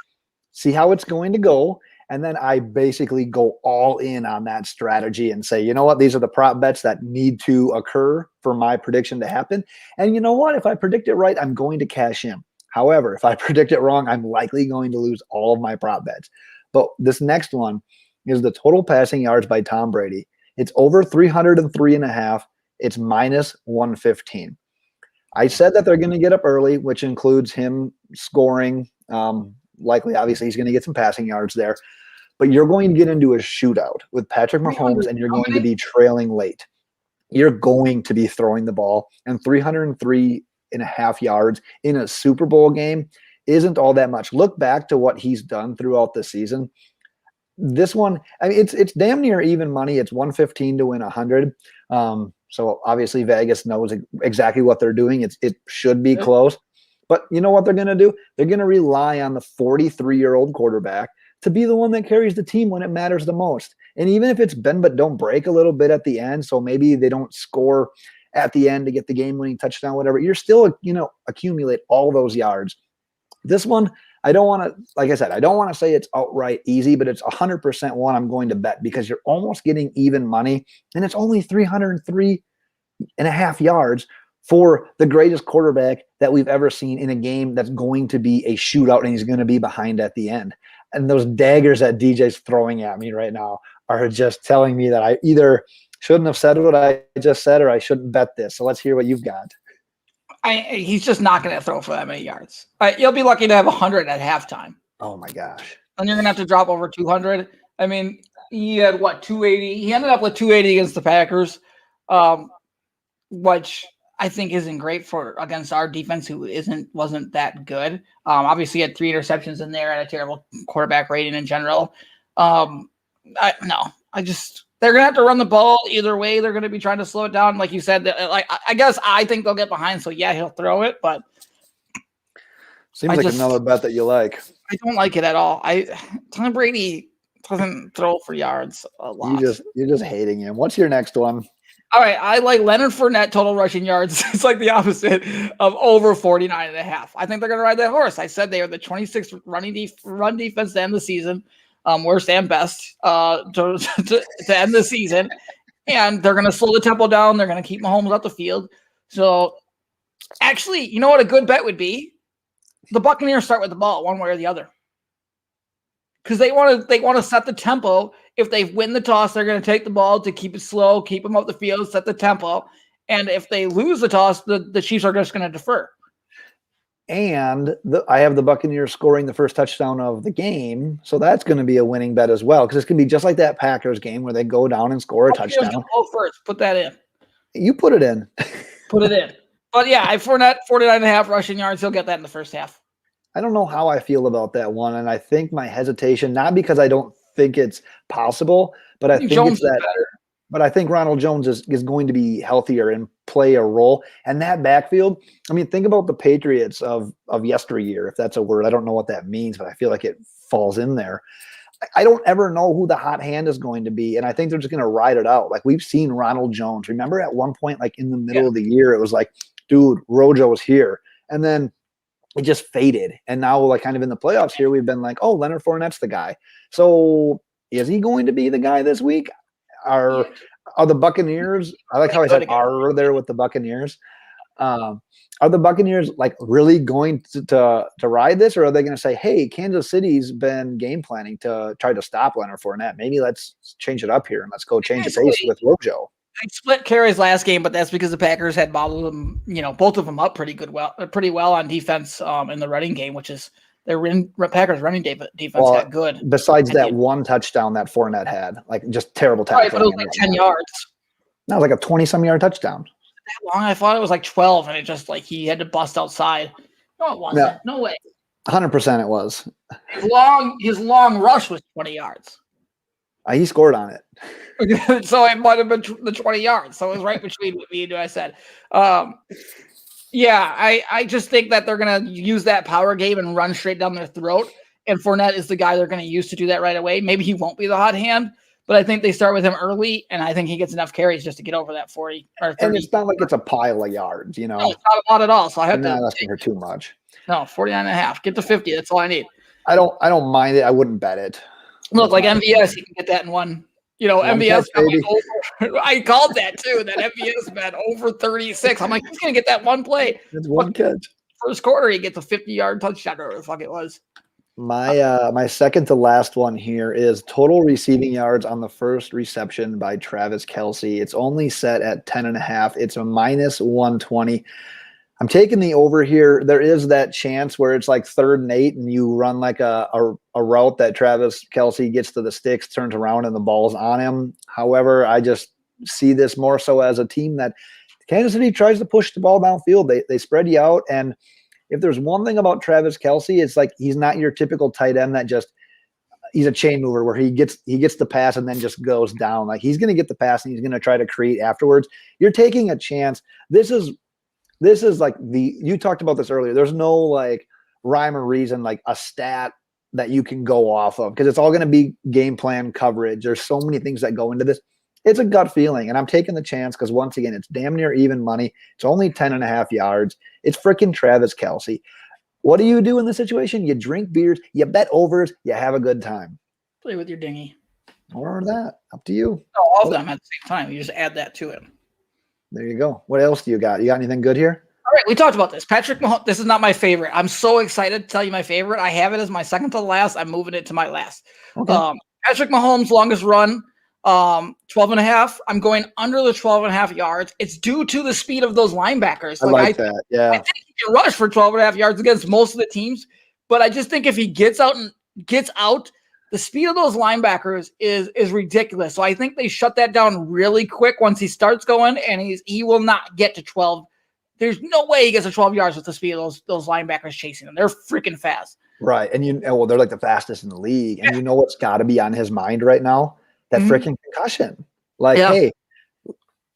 Speaker 1: see how it's going to go, And then I basically go all in on that strategy and say, you know what? These are the prop bets that need to occur for my prediction to happen. And you know what? If I predict it right, I'm going to cash in. However, if I predict it wrong, I'm likely going to lose all of my prop bets. But this next one is the total passing yards by Tom Brady. It's over 303.5. It's minus 115. I said that they're going to get up early, which includes him scoring. Likely, obviously, he's going to get some passing yards there. But you're going to get into a shootout with Patrick Mahomes, and you're going to be trailing late. You're going to be throwing the ball, and 303.5 yards in a Super Bowl game isn't all that much. Look back to what he's done throughout the season. This one, I mean, it's damn near even money. It's 115 to win 100. So obviously Vegas knows exactly what they're doing. It should be close. But you know what they're going to do? They're going to rely on the 43-year-old quarterback to be the one that carries the team when it matters the most. And even if it's bend but don't break a little bit at the end, so maybe they don't score at the end to get the game-winning touchdown, whatever, you're still, accumulate all those yards. This one, I don't want to, like I said, I don't want to say it's outright easy, but it's 100% one I'm going to bet because you're almost getting even money, and it's only 303.5 yards for the greatest quarterback that we've ever seen in a game that's going to be a shootout, and he's going to be behind at the end. And those daggers that DJ's throwing at me right now are just telling me that I either shouldn't have said what I just said or I shouldn't bet this. So let's hear what you've got.
Speaker 2: He's just not going to throw for that many yards. You'll be lucky to have 100 at halftime.
Speaker 1: Oh, my gosh.
Speaker 2: And you're going to have to drop over 200. I mean, he had, 280? He ended up with 280 against the Packers, which I think isn't great against our defense, who wasn't that good. Obviously, he had 3 interceptions in there and a terrible quarterback rating in general. They're going to have to run the ball either way. They're going to be trying to slow it down. Like you said, I guess I think they'll get behind. So, yeah, he'll throw it. But
Speaker 1: seems like another bet that you like.
Speaker 2: I don't like it at all. Tom Brady doesn't throw for yards a lot.
Speaker 1: You're just hating him. What's your next one?
Speaker 2: All right, I like Leonard Fournette total rushing yards. It's like the opposite of over 49.5. I think they're going to ride that horse. I said they are the 26th run defense to end the season. Worst and best to end the season. And they're going to slow the tempo down. They're going to keep Mahomes off the field. So, actually, you know what a good bet would be? The Buccaneers start with the ball one way or the other. Because they want to set the tempo. If they win the toss, they're going to take the ball to keep it slow, keep them up the field, set the tempo. And if they lose the toss, the Chiefs are just going to defer.
Speaker 1: And I have the Buccaneers scoring the first touchdown of the game, so that's going to be a winning bet as well, because it's going to be just like that Packers game where they go down and score a touchdown.
Speaker 2: Go first. Put that in.
Speaker 1: You put it in.
Speaker 2: Put it in. But yeah, Fournette 49.5 rushing yards. He'll get that in the first half.
Speaker 1: I don't know how I feel about that one, and I think my hesitation, not because I don't think it's possible, but I think
Speaker 2: Jones
Speaker 1: it's that. Better. But I think Ronald Jones is going to be healthier and play a role. And that backfield, I mean, think about the Patriots of yesteryear, if that's a word. I don't know what that means, but I feel like it falls in there. I don't ever know who the hot hand is going to be, and I think they're just going to ride it out. Like, we've seen Ronald Jones. Remember at one point, like in the middle of the year, it was like, dude, Rojo's here. And then it just faded. And now, like, kind of in the playoffs here, we've been like, oh, Leonard Fournette's the guy. So is he going to be the guy this week? Are the Buccaneers, I like how I said are there with the Buccaneers. Are the Buccaneers like really going to ride this, or are they going to say, hey, Kansas City's been game planning to try to stop Leonard Fournette. Maybe let's change it up here and let's go change the pace with Rojo.
Speaker 2: They split carries last game, but that's because the Packers had bottled them, both of them up pretty well on defense in the running game, which is Packers running defense got good.
Speaker 1: Besides that one touchdown that Fournette had, like just terrible tackling.
Speaker 2: Right, but it was like 10 yards.
Speaker 1: That was like a 20-some yard touchdown.
Speaker 2: That long? I thought it was like 12, and it just like he had to bust outside. No, it wasn't. Yeah. No way.
Speaker 1: 100% it was.
Speaker 2: His long rush was 20 yards.
Speaker 1: He scored on
Speaker 2: it. So it might have been the 20 yards. So it was right between what me and I said. Yeah, I just think that they're going to use that power game and run straight down their throat. And Fournette is the guy they're going to use to do that right away. Maybe he won't be the hot hand, but I think they start with him early, and I think he gets enough carries just to get over that 40 or 30.
Speaker 1: And it's not like it's a pile of yards, No,
Speaker 2: it's not a lot at all. So I have
Speaker 1: not asking for too much.
Speaker 2: No, 49.5. Get to 50. That's all I need.
Speaker 1: I don't mind it. I wouldn't bet it.
Speaker 2: Look, like MVS, he can get that in one. You know,
Speaker 1: One
Speaker 2: MVS
Speaker 1: catch, baby.
Speaker 2: over. I called that too. That MVS bet over 36. I'm like, he's gonna get that one play.
Speaker 1: That's one catch.
Speaker 2: First quarter, he gets a 50-yard touchdown or whatever the fuck it was.
Speaker 1: My second to last one here is total receiving yards on the first reception by Travis Kelsey. It's only set at 10.5. It's a minus 120. I'm taking the over here. There is that chance where it's like 3rd and 8 and you run like a route that Travis Kelsey gets to the sticks, turns around, and the ball's on him. However, I just see this more so as a team that Kansas City tries to push the ball downfield. They spread you out, and if there's one thing about Travis Kelsey, it's like he's not your typical tight end that just he's a chain mover where he gets the pass and then just goes down. Like he's going to get the pass and he's going to try to create afterwards. You're taking a chance. This is like you talked about this earlier. There's no like rhyme or reason, like a stat that you can go off of because it's all going to be game plan coverage. There's so many things that go into this. It's a gut feeling, and I'm taking the chance because once again, it's damn near even money. It's only 10.5 yards. It's freaking Travis Kelsey. What do you do in this situation? You drink beers, you bet overs, you have a good time.
Speaker 2: Play with your dinghy.
Speaker 1: Or that. Up to you.
Speaker 2: All of them at the same time. You just add that to it.
Speaker 1: There you go. What else do you got? You got anything good here?
Speaker 2: All right, we talked about this. Patrick Mahomes, this is not my favorite. I'm so excited to tell you my favorite. I have it as my second to last. I'm moving it to my last.
Speaker 1: Okay.
Speaker 2: Patrick Mahomes' longest run, 12.5. I'm going under the 12.5 yards. It's due to the speed of those linebackers.
Speaker 1: I like that. Yeah.
Speaker 2: I think he can rush for 12.5 yards against most of the teams, but I just think if he gets out, the speed of those linebackers is ridiculous. So I think they shut that down really quick once he starts going, and he will not get to 12. There's no way he gets to 12 yards with the speed of those linebackers chasing him. They're freaking fast.
Speaker 1: Right. And they're like the fastest in the league. And you know what's got to be on his mind right now? That freaking concussion. Like, hey,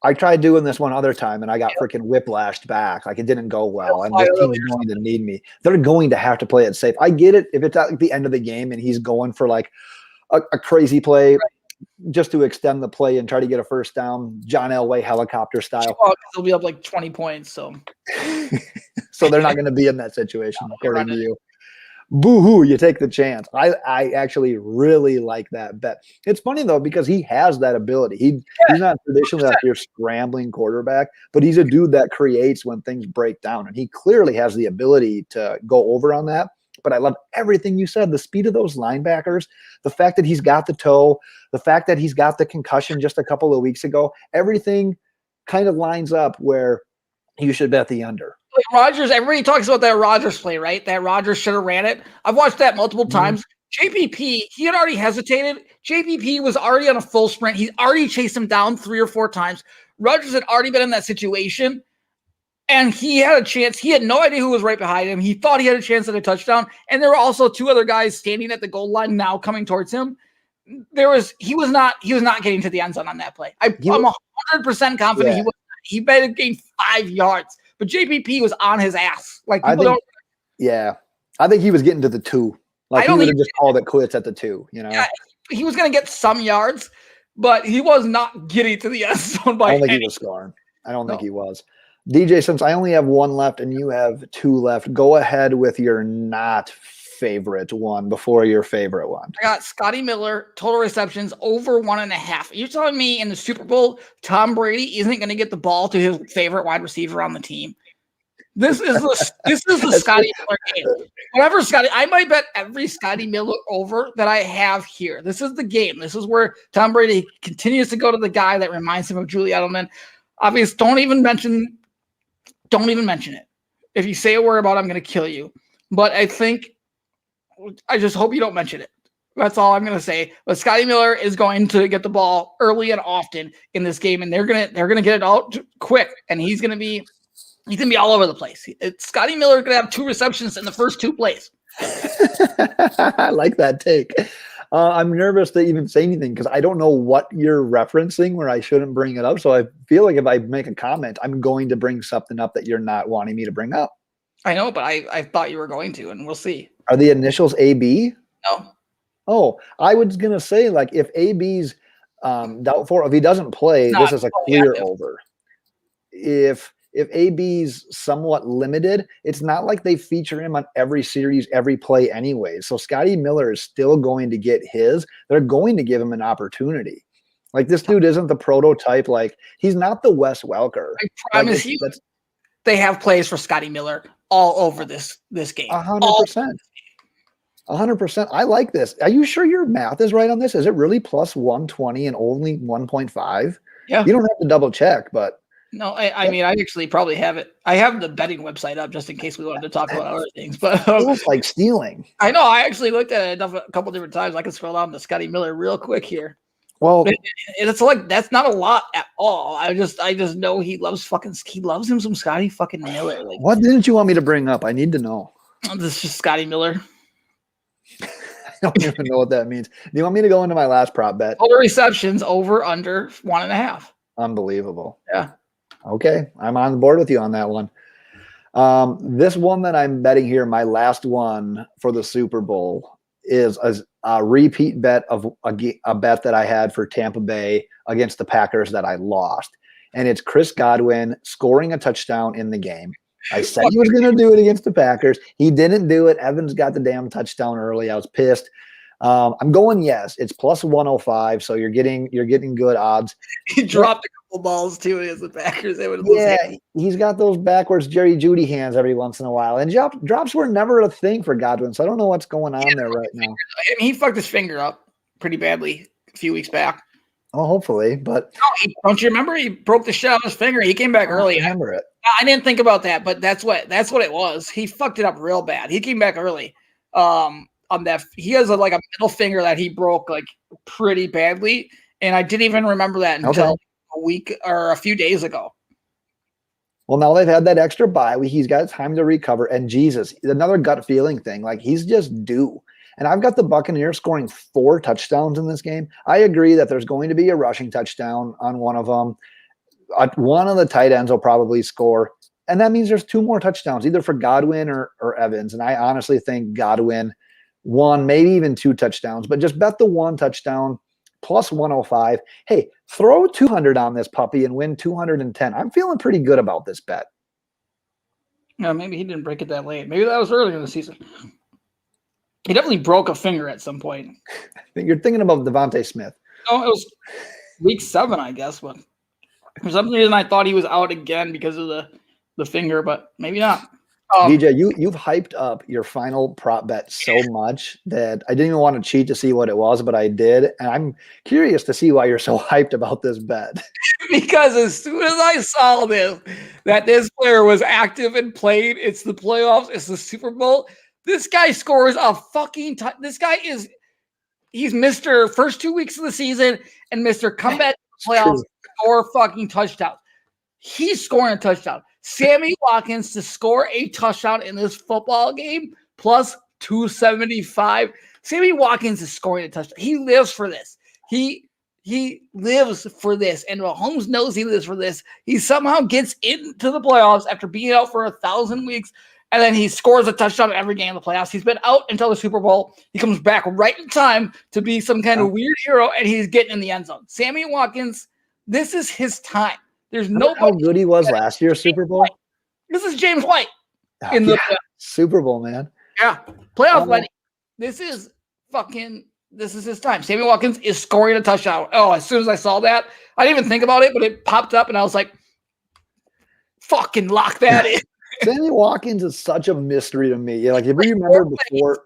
Speaker 1: I tried doing this one other time and I got freaking whiplashed back. Like it didn't go well. And this team's going to need me. They're going to have to play it safe. I get it if it's at the end of the game and he's going for like a crazy play just to extend the play and try to get a first down, John Elway helicopter style.
Speaker 2: They'll be up like 20 points. So
Speaker 1: they're not going to be in that situation according to you. Boo-hoo, you take the chance. I actually really like that bet. It's funny, though, because he has that ability. He's not traditionally like your scrambling quarterback, but he's a dude that creates when things break down, and he clearly has the ability to go over on that. But I love everything you said, the speed of those linebackers, the fact that he's got the toe, the fact that he's got the concussion just a couple of weeks ago, everything kind of lines up where you should bet the under.
Speaker 2: Like Rodgers, everybody talks about that Rodgers play, right? That Rodgers should have ran it. I've watched that multiple times. JPP, he had already hesitated. JPP was already on a full sprint. He already chased him down 3 or 4 times. Rodgers had already been in that situation, and he had a chance. He had no idea who was right behind him. He thought he had a chance at a touchdown, and there were also 2 other guys standing at the goal line now coming towards him. He was not getting to the end zone on that play. I'm 100% confident he better have gained 5 yards. But JPP was on his ass. Like I
Speaker 1: think he was getting to the 2. Like he would have just called it quits at the 2. You know,
Speaker 2: he was going to get some yards, but he was not getting to the end zone.
Speaker 1: I don't think he was scoring. I don't think he was. DJ, since I only have 1 left and you have 2 left, go ahead with your not favorite one before your favorite one.
Speaker 2: I got Scotty Miller, total receptions over 1.5. You're telling me in the Super Bowl, Tom Brady isn't going to get the ball to his favorite wide receiver on the team? This is the Scotty Miller game. Whatever Scotty, I might bet every Scotty Miller over that I have here. This is the game. This is where Tom Brady continues to go to the guy that reminds him of Julie Edelman. Obviously, don't even mention it. If you say a word about it, I'm going to kill you. But I just hope you don't mention it. That's all I'm going to say. But Scotty Miller is going to get the ball early and often in this game, and they're going to get it out quick, and he's going to be all over the place. Scotty Miller is going to have 2 receptions in the first 2 plays.
Speaker 1: I like that take. I'm nervous to even say anything because I don't know what you're referencing where I shouldn't bring it up. So I feel like if I make a comment, I'm going to bring something up that you're not wanting me to bring up.
Speaker 2: I know, but I thought you were going to, and we'll see.
Speaker 1: Are the initials AB?
Speaker 2: No.
Speaker 1: Oh, I was going to say, like, if AB's doubtful, if he doesn't play, this is a clear over. If if AB's somewhat limited, it's not like they feature him on every series, every play anyway. So Scotty Miller is still going to get his. They're going to give him an opportunity. Like, this dude isn't the prototype. Like, he's not the Wes Welker.
Speaker 2: I promise you, they have plays for Scotty Miller all over this game.
Speaker 1: 100%. 100%. I like this. Are you sure your math is right on this? Is it really plus 120 and only 1.5?
Speaker 2: Yeah.
Speaker 1: You don't have to double check, but.
Speaker 2: No, I mean, I actually probably have it. I have the betting website up just in case we wanted to talk about other things. But
Speaker 1: it feels like stealing.
Speaker 2: I know. I actually looked at it a couple different times. I can scroll down to Scotty Miller real quick here.
Speaker 1: Well,
Speaker 2: it's like that's not a lot at all. I just know he loves him some Scotty fucking Miller. Like,
Speaker 1: what didn't you want me to bring up? I need to know.
Speaker 2: This is just Scotty Miller.
Speaker 1: I don't even know what that means. Do you want me to go into my last prop bet?
Speaker 2: Total receptions over under 1.5.
Speaker 1: Unbelievable.
Speaker 2: Yeah.
Speaker 1: Okay, I'm on board with you on that one. This one that I'm betting here, my last one for the Super Bowl, is a repeat bet of a bet that I had for Tampa Bay against the Packers that I lost. And it's Chris Godwin scoring a touchdown in the game. I said he was going to do it against the Packers. He didn't do it. Evans got the damn touchdown early. I was pissed. I'm going yes. It's plus 105, so you're getting good odds.
Speaker 2: He dropped a couple balls too against the Packers.
Speaker 1: He's got those backwards Jerry Jeudy hands every once in a while, and drops were never a thing for Godwin. So I don't know what's going on there right now.
Speaker 2: I mean, he fucked his finger up pretty badly a few weeks back.
Speaker 1: Oh, hopefully, but
Speaker 2: don't you remember he broke the shit out of his finger? He came back early.
Speaker 1: I remember it.
Speaker 2: I didn't think about that, but that's what it was. He fucked it up real bad. He came back early. On that, he has a middle finger that he broke like pretty badly, and I didn't even remember that until a week or a few days ago.
Speaker 1: Well, now they've had that extra bye. He's got time to recover, and Jesus, another gut feeling thing. Like, he's just due. And I've got the Buccaneers scoring 4 touchdowns in this game. I agree that there's going to be a rushing touchdown on one of them. One of the tight ends will probably score, and that means there's 2 more touchdowns, either for Godwin or Evans. And I honestly think Godwin. 1, maybe even 2 touchdowns, but just bet the 1 touchdown plus 105. Hey, throw 200 on this puppy and win 210. I'm feeling pretty good about this bet.
Speaker 2: Yeah, maybe he didn't break it that late. Maybe that was earlier in the season. He definitely broke a finger at some point.
Speaker 1: You're thinking about Devontae Smith.
Speaker 2: No, it was week 7, I guess, but for some reason I thought he was out again because of the finger, but maybe not.
Speaker 1: DJ, you've hyped up your final prop bet so much that I didn't even want to cheat to see what it was, but I did. And I'm curious to see why you're so hyped about this bet.
Speaker 2: Because as soon as I saw that this player was active and played, it's the playoffs, it's the Super Bowl. This guy scores a fucking this guy he's Mr. First 2 weeks of the season and Mr. Comeback playoffs, 4 fucking touchdowns. He's scoring a touchdown. Sammy Watkins to score a touchdown in this football game plus 275. Sammy Watkins is scoring a touchdown. He lives for this. He lives for this. And Mahomes knows he lives for this. He somehow gets into the playoffs after being out for 1,000 weeks. And then he scores a touchdown every game in the playoffs. He's been out until the Super Bowl. He comes back right in time to be some kind of weird hero, and he's getting in the end zone. Sammy Watkins, this is his time. There's no
Speaker 1: how good he was last year, Super Bowl.
Speaker 2: This is James White in the
Speaker 1: Super Bowl, man.
Speaker 2: Yeah, playoff buddy. This is his time. Sammy Watkins is scoring a touchdown. Oh, as soon as I saw that, I didn't even think about it, but it popped up, and I was like, "Fucking lock that in."
Speaker 1: Sammy Watkins is such a mystery to me. Like, if you remember before,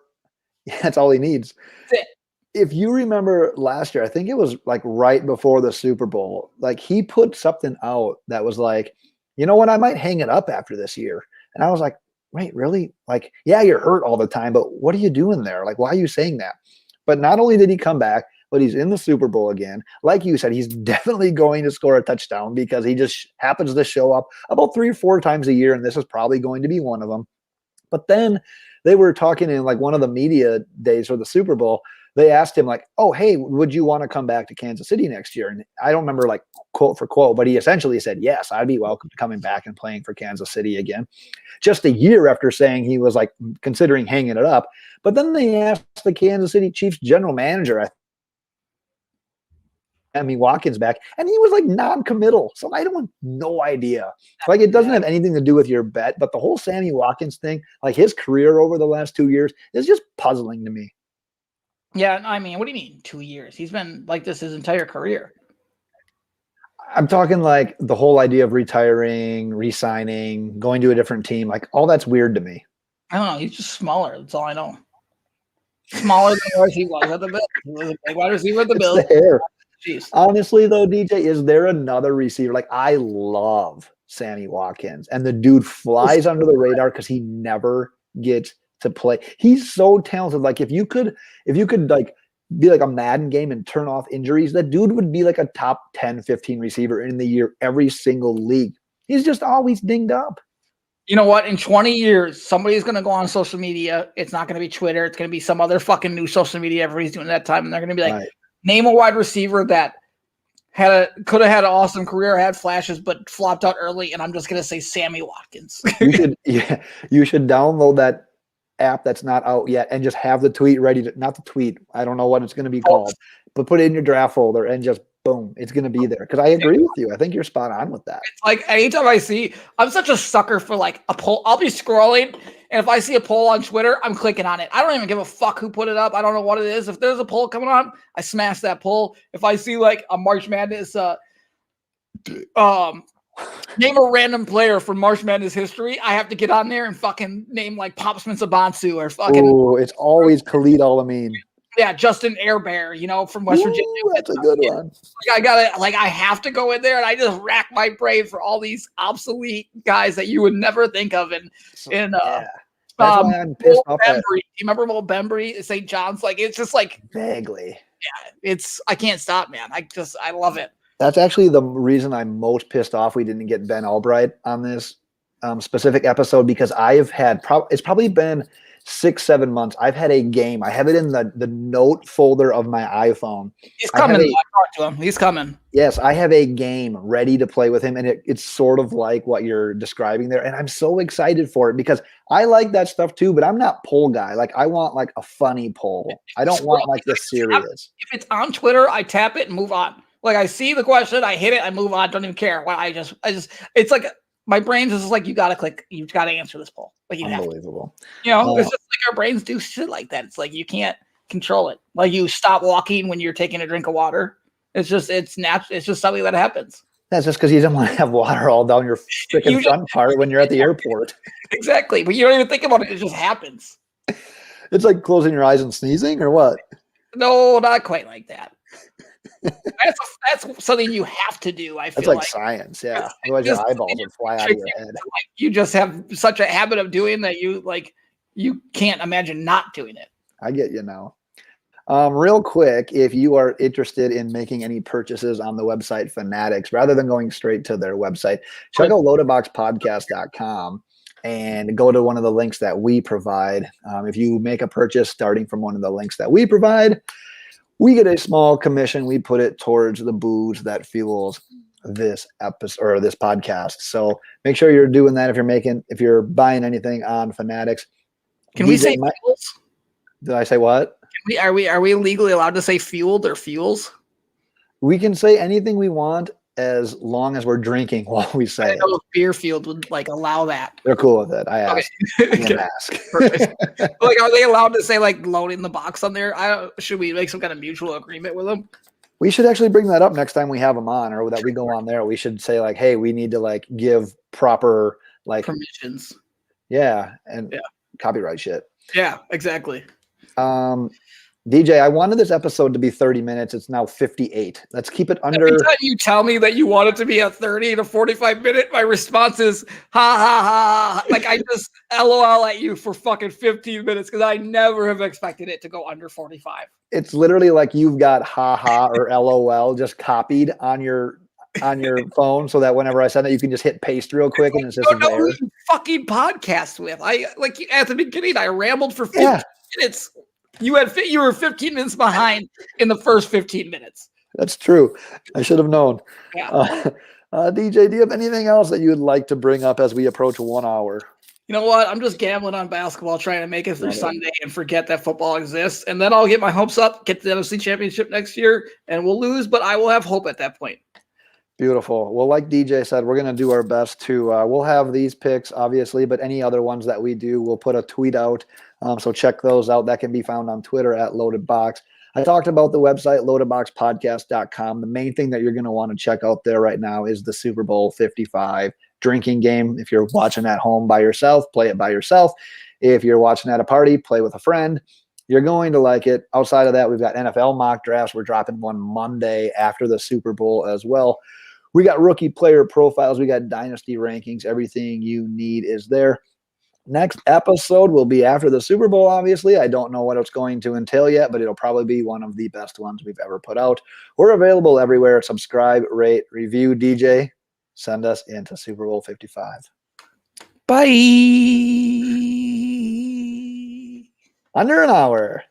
Speaker 1: that's all he needs.
Speaker 2: That's it.
Speaker 1: If you remember last year, I think it was like right before the Super Bowl, like he put something out that was like, you know what, I might hang it up after this year. And I was like, wait, really? Like, yeah, you're hurt all the time, but what are you doing there? Like, why are you saying that? But not only did he come back, but he's in the Super Bowl again. Like you said, he's definitely going to score a touchdown because he just happens to show up about 3 or 4 times a year, and this is probably going to be one of them. But then they were talking in like one of the media days for the Super Bowl. They asked him like, oh, hey, would you want to come back to Kansas City next year? And I don't remember like quote for quote, but he essentially said, yes, I'd be welcome to coming back and playing for Kansas City again. Just a year after saying he was like considering hanging it up. But then they asked the Kansas City Chiefs general manager Sammy Watkins back, and he was like non-committal. So I don't have no idea. Like it doesn't have anything to do with your bet, but the whole Sammy Watkins thing, like his career over the last 2 years, is just puzzling to me.
Speaker 2: Yeah, I mean, what do you mean 2 years? He's been like this his entire career.
Speaker 1: I'm talking like the whole idea of retiring, re-signing, going to a different team, like all that's weird to me.
Speaker 2: I don't know. He's just smaller. That's all I know. Smaller than he was at the Bills. He was a big wide receiver at the Bills.
Speaker 1: It's the hair.
Speaker 2: Jeez.
Speaker 1: Honestly, though, DJ, is there another receiver? Like, I love Sammy Watkins, and the dude flies under the radar because he never gets to play. He's so talented. Like, if you could like be like a Madden game and turn off injuries, that dude would be like a top 10, 15 receiver in the year, every single league. He's just always dinged up.
Speaker 2: You know what? In 20 years, somebody's going to go on social media. It's not going to be Twitter. It's going to be some other fucking new social media everybody's doing at that time. And they're going to be like,
Speaker 1: Right.
Speaker 2: Name a wide receiver that could have had an awesome career, had flashes, but flopped out early. And I'm just going to say Sammy Watkins.
Speaker 1: You should download that app that's not out yet and just have the tweet ready to, not the tweet. I don't know what it's going to be called, but put it in your draft folder and just boom, it's going to be there. Because I agree with you. I think you're spot on with that.
Speaker 2: It's like anytime I'm such a sucker for like a poll. I'll be scrolling, and if I see a poll on Twitter, I'm clicking on it. I don't even give a fuck who put it up. I don't know what it is. If there's a poll coming on, I smash that poll. If I see like a March Madness, name a random player from March Madness history, I have to get on there and fucking name like Pop Smith-Sabansu or fucking.
Speaker 1: Ooh, it's always Khalid Al-Amin.
Speaker 2: Yeah, Justin Airbear, from West Virginia.
Speaker 1: That's a good one.
Speaker 2: Like I have to go in there and I just rack my brain for all these obsolete guys that you would never think of. That's why I'm pissed off. Do you remember Mo Bembry, St. John's? Like it's just like
Speaker 1: vaguely.
Speaker 2: Yeah, I can't stop, man. I love it.
Speaker 1: That's actually the reason I'm most pissed off we didn't get Ben Albright on this specific episode, because I have had it's probably been 6-7 months. I've had a game. I have it in the note folder of my iPhone.
Speaker 2: He's coming. I talked to him. He's coming.
Speaker 1: Yes, I have a game ready to play with him, and it's sort of like what you're describing there. And I'm so excited for it because I like that stuff too, but I'm not poll guy. Like I want like a funny poll. I don't want like the serious. If
Speaker 2: it's on Twitter, I tap it and move on. Like I see the question, I hit it, I move on. Don't even care. Well, I just it's like my brain's just like, you got to click. You've got to answer this poll. Like
Speaker 1: unbelievable.
Speaker 2: It's just like our brains do shit like that. It's like you can't control it. Like you stop walking when you're taking a drink of water. It's natural. It's just something that happens.
Speaker 1: That's just because you don't want to have water all down your freaking front part when you're at the airport.
Speaker 2: Exactly. But you don't even think about it. It just happens.
Speaker 1: It's like closing your eyes and sneezing or what?
Speaker 2: No, not quite like that. That's something you have to do. I feel
Speaker 1: that's like science, yeah. Otherwise, your eyeballs would fly out of your head.
Speaker 2: You just have such a habit of doing that. You can't imagine not doing it.
Speaker 1: I get you now. Real quick, if you are interested in making any purchases on the website Fanatics, rather than going straight to their website, check out loadaboxpodcast.com and go to one of the links that we provide. If you make a purchase starting from one of the links that we provide, we get a small commission. We put it towards the booze that fuels this episode or this podcast. So make sure you're doing that if you're buying anything on Fanatics.
Speaker 2: Can we say fuels?
Speaker 1: Did I say what?
Speaker 2: Are we legally allowed to say fueled or fuels?
Speaker 1: We can say anything we want as long as we're drinking while we say it.
Speaker 2: Beer Field would like allow that.
Speaker 1: They're cool with it. I asked.
Speaker 2: Okay. Ask. Like, are they allowed to say like loading the box on there? Should we make some kind of mutual agreement with them?
Speaker 1: We should actually bring that up next time we have them on, or that we go on there. We should say like, hey, we need to like give proper like
Speaker 2: permissions.
Speaker 1: Yeah, and copyright shit.
Speaker 2: Yeah, exactly.
Speaker 1: DJ, I wanted this episode to be 30 minutes. It's now 58. Let's keep it under.
Speaker 2: Every time you tell me that you want it to be a 30 to 45 minute, my response is ha ha ha. Like I just LOL at you for fucking 15 minutes because I never have expected it to go under 45.
Speaker 1: It's literally like you've got ha ha or LOL just copied on your phone, so that whenever I send it, you can just hit paste real quick and it's just
Speaker 2: there. Who you fucking podcast with. I like at the beginning I rambled for 15 minutes. You were 15 minutes behind in the first 15 minutes.
Speaker 1: That's true. I should have known.
Speaker 2: Yeah.
Speaker 1: DJ, do you have anything else that you would like to bring up as we approach 1 hour?
Speaker 2: You know what? I'm just gambling on basketball, trying to make it through
Speaker 1: Love it.
Speaker 2: Sunday and forget that football exists. And then I'll get my hopes up, get to the NFC Championship next year, and we'll lose, but I will have hope at that point.
Speaker 1: Beautiful. Well, like DJ said, we're going to do our best to, we'll have these picks, obviously, but any other ones that we do, we'll put a tweet out. So check those out. That can be found on Twitter at Loaded Box. I talked about the website, loadedboxpodcast.com. The main thing that you're going to want to check out there right now is the Super Bowl 55 drinking game. If you're watching at home by yourself, play it by yourself. If you're watching at a party, play with a friend. You're going to like it. Outside of that, we've got NFL mock drafts. We're dropping one Monday after the Super Bowl as well. We got rookie player profiles. We got dynasty rankings. Everything you need is there. Next episode will be after the Super Bowl, obviously. I don't know what it's going to entail yet, but it'll probably be one of the best ones we've ever put out. We're available everywhere. Subscribe, rate, review. DJ, send us into Super Bowl 55.
Speaker 2: Bye.
Speaker 1: Under an hour.